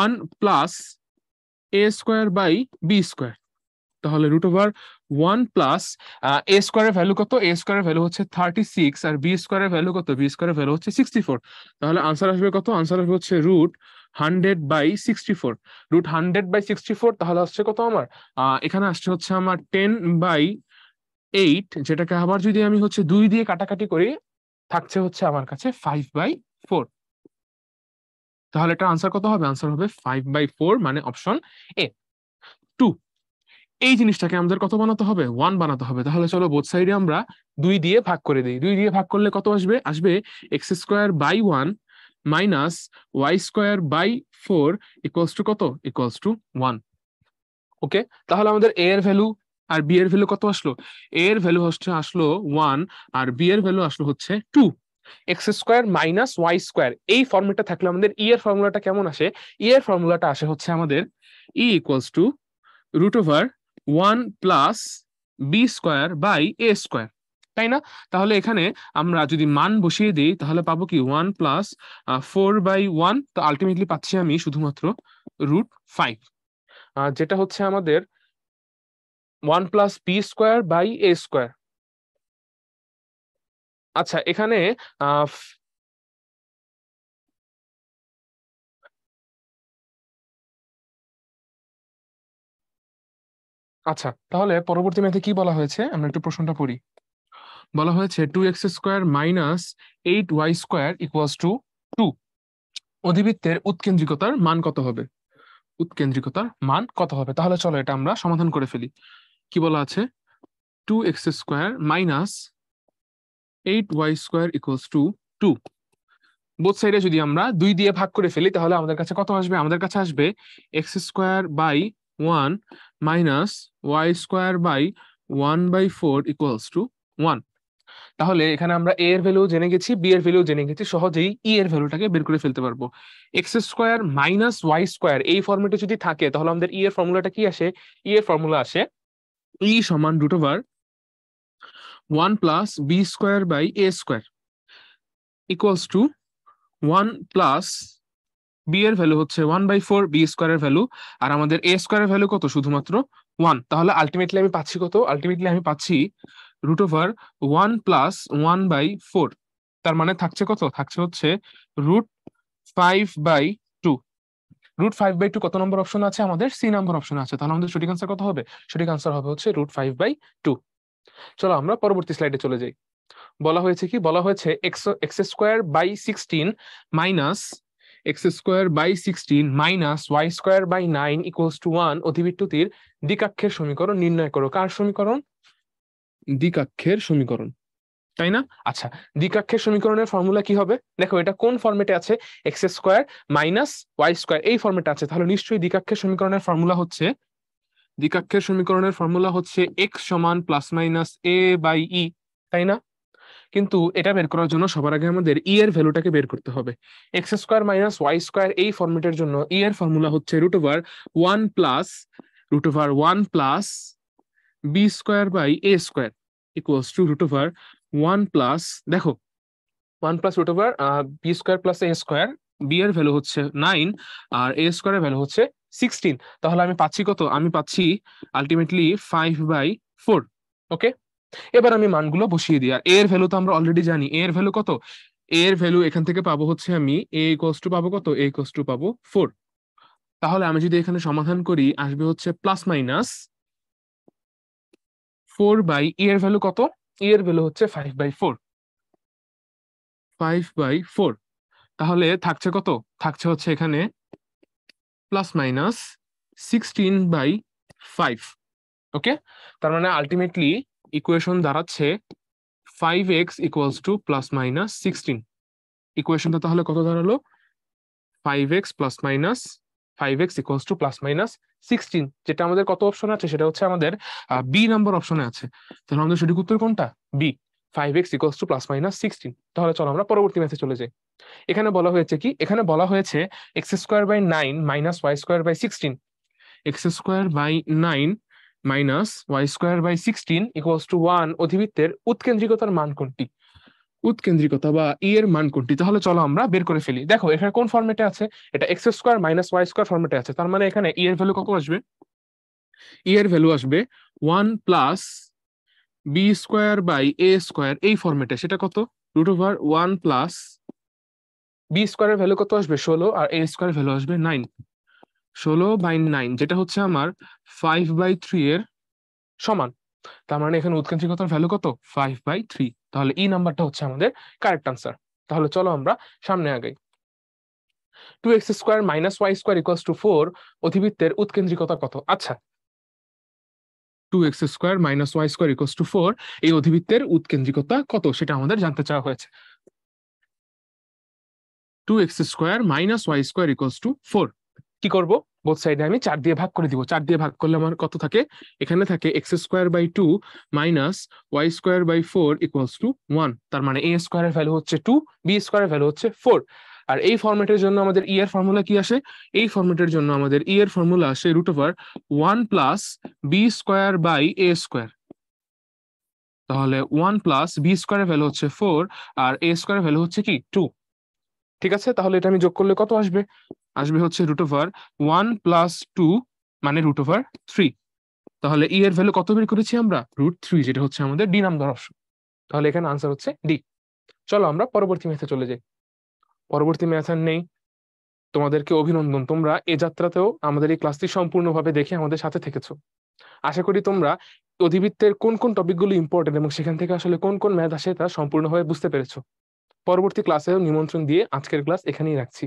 A: 1 plus a²/b²। তাহলে √1 প্লাস a² এর ভ্যালু কত, a² এর ভ্যালু হচ্ছে 36 আর b² এর ভ্যালু কত, b² এর ভ্যালু হচ্ছে 64। তাহলে আনসার আসবে কত, আনসার আসবে হচ্ছে √100/64, √100/64। তাহলে আসছে কত আমার, এখানে আসছে হচ্ছে আমার 10/8, যেটাকে আবার যদি আমি হচ্ছে 2 দিয়ে কাটাকাটি করি থাকছে হচ্ছে আমার কাছে 5/4। তাহলে এটা আনসার কত হবে, আনসার হবে 5/4, মানে অপশন এ। 2, এই জিনিসটাকে আমাদের কত বানাতে হবে, 1 বানাতে হবে। তাহলে চলো বোথ সাইডে আমরা 2 দিয়ে ভাগ করে দিই। 2 দিয়ে ভাগ করলে কত আসবে, আসবে x²/1 minus y²/4 equals to কত, ইকুয়ালস টু 1। ওকে, তাহলে আমাদের a এর ভ্যালু আর b এর ভ্যালু কত আসলো, a এর ভ্যালু হচ্ছে আসলো 1 আর b এর ভ্যালু আসলো হচ্ছে 2। x² - y², এই ফর্মুলাটা থাকলে আমাদের ই এর ফর্মুলাটা কেমন আসে, ই এর ফর্মুলাটা আসে হচ্ছে আমাদের ই ইকুয়ালস টু √1 প্লাস b²/a², তাই না? তাহলে এখানে আমরা যদি মান বসিয়ে দিই তাহলে পাবো কি 1 প্লাস 4/1, তো আলটিমেটলি পাচ্ছি আমি শুধুমাত্র √5, যেটা হচ্ছে আমাদের 1 প্লাস b²/a²। আচ্ছা, এখানে আহ, আচ্ছা, তাহলে পরবর্তী ম্যাথে কি বলা হয়েছে আমরা একটু প্রশ্নটা পড়ি। বলা হয়েছে 2x² minus 8y² equals to 2। অধিবৃত্তের উৎকেন্দ্রিকতার মান কত হবে, উৎকেন্দ্রিকতার মান কত হবে। তাহলে চলো এটা আমরা সমাধান করে ফেলি। কি বলা আছে, 2x² minus 8y² equals to 2। Both সাইডে যদি আমরা 2 দিয়ে ভাগ করে ফেলি তাহলে আমাদের কাছে কত আসবে, আমাদের কাছে আসবে x²/1 minus y²/1/4 equals to 1। তাহলে এখানে আমরা a এর ভ্যালু জেনে গেছি, b এর ভ্যালু জেনে গেছি, সহজেই ই এর ভ্যালুটাকে বের করে ফেলতে পারবো। x² মাইনাস y² এই ফর্মেটে যদি থাকে তাহলে আমাদের ই এর ফর্মুলাটা কি আসে, ই এর ফর্মুলা আসে ই সমান √1 plus b²/a² equals to 1 plus b এর ভ্যালু হচ্ছে 1/4, b² এর ভ্যালু, আর আমাদের a² এর ভ্যালু কত, শুধুমাত্র 1। তাহলে আলটিমেটলি আমি পাচ্ছি কত, আলটিমেটলি আমি পাচ্ছি √1 প্লাস 1/4, তার মানে থাকছে কত, থাকছে হচ্ছে √5/2। √5/2 কত নম্বর অপশন আছে, আমাদের সি নাম্বার অপশন আছে। তাহলে আমাদের সঠিক আনসার কত হবে, সঠিক আনসার হবে হচ্ছে √5/2। চলো আমরা পরবর্তী স্লাইডে চলে যাই। বলা হয়েছে কি, বলা হয়েছে x²/16 minus x²/16 minus y²/9 equals to 1 অধিবৃত্তটির দ্বিকাক্ষের সমীকরণ নির্ণয় করো। কার সমীকরণ, দ্বিকাক্ষের সমীকরণ, তাই না? আচ্ছা, দ্বিকাক্ষের সমীকরণের ফর্মুলা কি হবে, দেখো এটা কোন ফর্মেটে আছে, x² মাইনাস y² এই ফর্মেটে আছে। তাহলে নিশ্চয়ই দ্বিকাক্ষের সমীকরণের ফর্মুলা হচ্ছে, দ্বিকাক্ষের সমীকরণের ফর্মুলা হচ্ছে x সমান প্লাস মাইনাস a/e, তাই না? কিন্তু এটা বের করার জন্য সবার আগে আমাদের ই এর ভ্যালুটাকে বের করতে হবে। x² মাইনাস y² এই ফর্মেটের জন্য ই এর ফর্মুলা হচ্ছে √1 plus b²/a² equals to √1 plus, দেখো 1 plus b² plus a², b এর ভ্যালু হচ্ছে 9 আর a² এর ভ্যালু হচ্ছে 16। তাহলে আমি পাচ্ছি কত, আমি পাচ্ছি আলটিমেটলি 5/4। ওকে, এবার আমি মানগুলো বসিয়ে দিই। আর এ এর ভ্যালু তো আমরা অলরেডি জানি, এ এর ভ্যালু কত, এ এর ভ্যালু এখান থেকে পাবো হচ্ছে আমি a ইকুয়ালস টু পাবো কত, a ইকুয়ালস টু পাবো 4। তাহলে আমি যদি এখানে সমাধান করি আসবে হচ্ছে প্লাস মাইনাস 4/e এর ভ্যালু কত, e এর ভ্যালু হচ্ছে 5/4, 5/4। তাহলে থাকছে কত, থাকছে হচ্ছে এখানে প্লাস মাইনাস 16/5। ওকে, তার মানে আলটিমেটলি ইকুয়েশন দাঁড়াচ্ছে 5x equals to plus minus 16। ইকুয়েশনটা তাহলে কত দাঁড়ালো? 5x plus minus 5x equals to plus minus 16, যেটা আমাদের কত অপশন আছে? সেটা হচ্ছে আমাদের বি নাম্বার অপশনে আছে। তাহলে আমাদের সঠিক উত্তর কোনটা? B, 5x equals to plus minus 16। তাহলে চলো আমরা পরবর্তী ম্যাথে চলে যাই। এখানে বলা হয়েছে কি? এখানে বলা হয়েছে x square by 9 minus y square by 16। X square by 9 minus y square by 16 equals to 1 অধিবৃত্তের উৎকেন্দ্রিকতার মান কোনটি? উৎকেন্দ্রিকতা বা ই এর মান কোনটি? তাহলে চলো আমরা বের করে ফেলি। দেখো এখানে কোন ফর্মেটে আছে? এটা x square minus y square ফর্মেটে আছে। তার মানে এখানে ই এর ভ্যালু কত আসবে? ই এর ভ্যালু আসবে 1 plus b square by a square, এই ফর্মেটে। সেটা কত? রুট ওভার 1 প্লাস বি স্কোয়ারের ভ্যালু কত আসবে? 16, আর এ স্কোয়ারের ভ্যালু আসবে 9। 16/9, যেটা হচ্ছে আমার 5/3 এর সমান। তার মানে এখানে উৎকেন্দ্রিকতার ভ্যালু কত? 5/3। তাহলে ই নাম্বারটা হচ্ছে আমাদের কারেক্ট আনসার। তাহলে চলো আমরা সামনে আগাই। 2x square minus y square equals to 4 অধিবৃত্তের উৎকেন্দ্রিকতা কত? আচ্ছা, 2x square minus y square equals to 4 এই অধিবৃত্তের উৎকেন্দ্রিকতা কত সেটা আমাদের জানতে চাওয়া হয়েছে। 2x square minus y square equals to 4, কি করব? বোথ সাইডে আমি 4 দিয়ে ভাগ করে দিব। 4 দিয়ে ভাগ করলে আমার কত থাকে? এখানে থাকে x square by 2 minus y square by 4 equals to 1। তার মানে এ স্কোয়ারের ভ্যালু হচ্ছে 2, বি স্কোয়ারের ভ্যালু হচ্ছে 4। আর এই ফরম্যাটের জন্য আমাদের ই এর ফর্মুলা কি আসে? এই ফরম্যাটের জন্য আমাদের ই এর ফর্মুলা আসে root over 1 plus b square by a square. তাহলে 1 প্লাস বি স্কোয়ারের ভ্যালু হচ্ছে 4, আর এ স্কোয়ারের ভ্যালু হচ্ছে কি? 2। ঠিক আছে, তাহলে এটা আমি যোগ করলে কত আসবে? আসবে হচ্ছে রুট ওভার 1 প্লাস 2 মানে রুট ওভার 3। তাহলে ই এর ভ্যালু কত বের করেছি আমরা? √3, যেটা হচ্ছে আমাদের ডি নাম্বার অপশন। তাহলে এখানে আনসার হচ্ছে ডি। চলো আমরা পরবর্তী ম্যাথে চলে যাই। পরবর্তী ম্যাথ আর নেই। তোমাদেরকে অভিনন্দন, তোমরা এ যাত্রাতেও আমাদের এই ক্লাসটি সম্পূর্ণভাবে দেখে আমাদের সাথে থেকেছো। আশা করি তোমরা অধিবৃত্তের কোন কোন টপিকগুলো ইম্পর্টেন্ট এবং সেখান থেকে আসলে কোন কোন ম্যাথ আসে তা সম্পূর্ণভাবে বুঝতে পেরেছো। পরবর্তী ক্লাসেও নিমন্ত্রণ দিয়ে আজকের ক্লাস এখানেই রাখছি।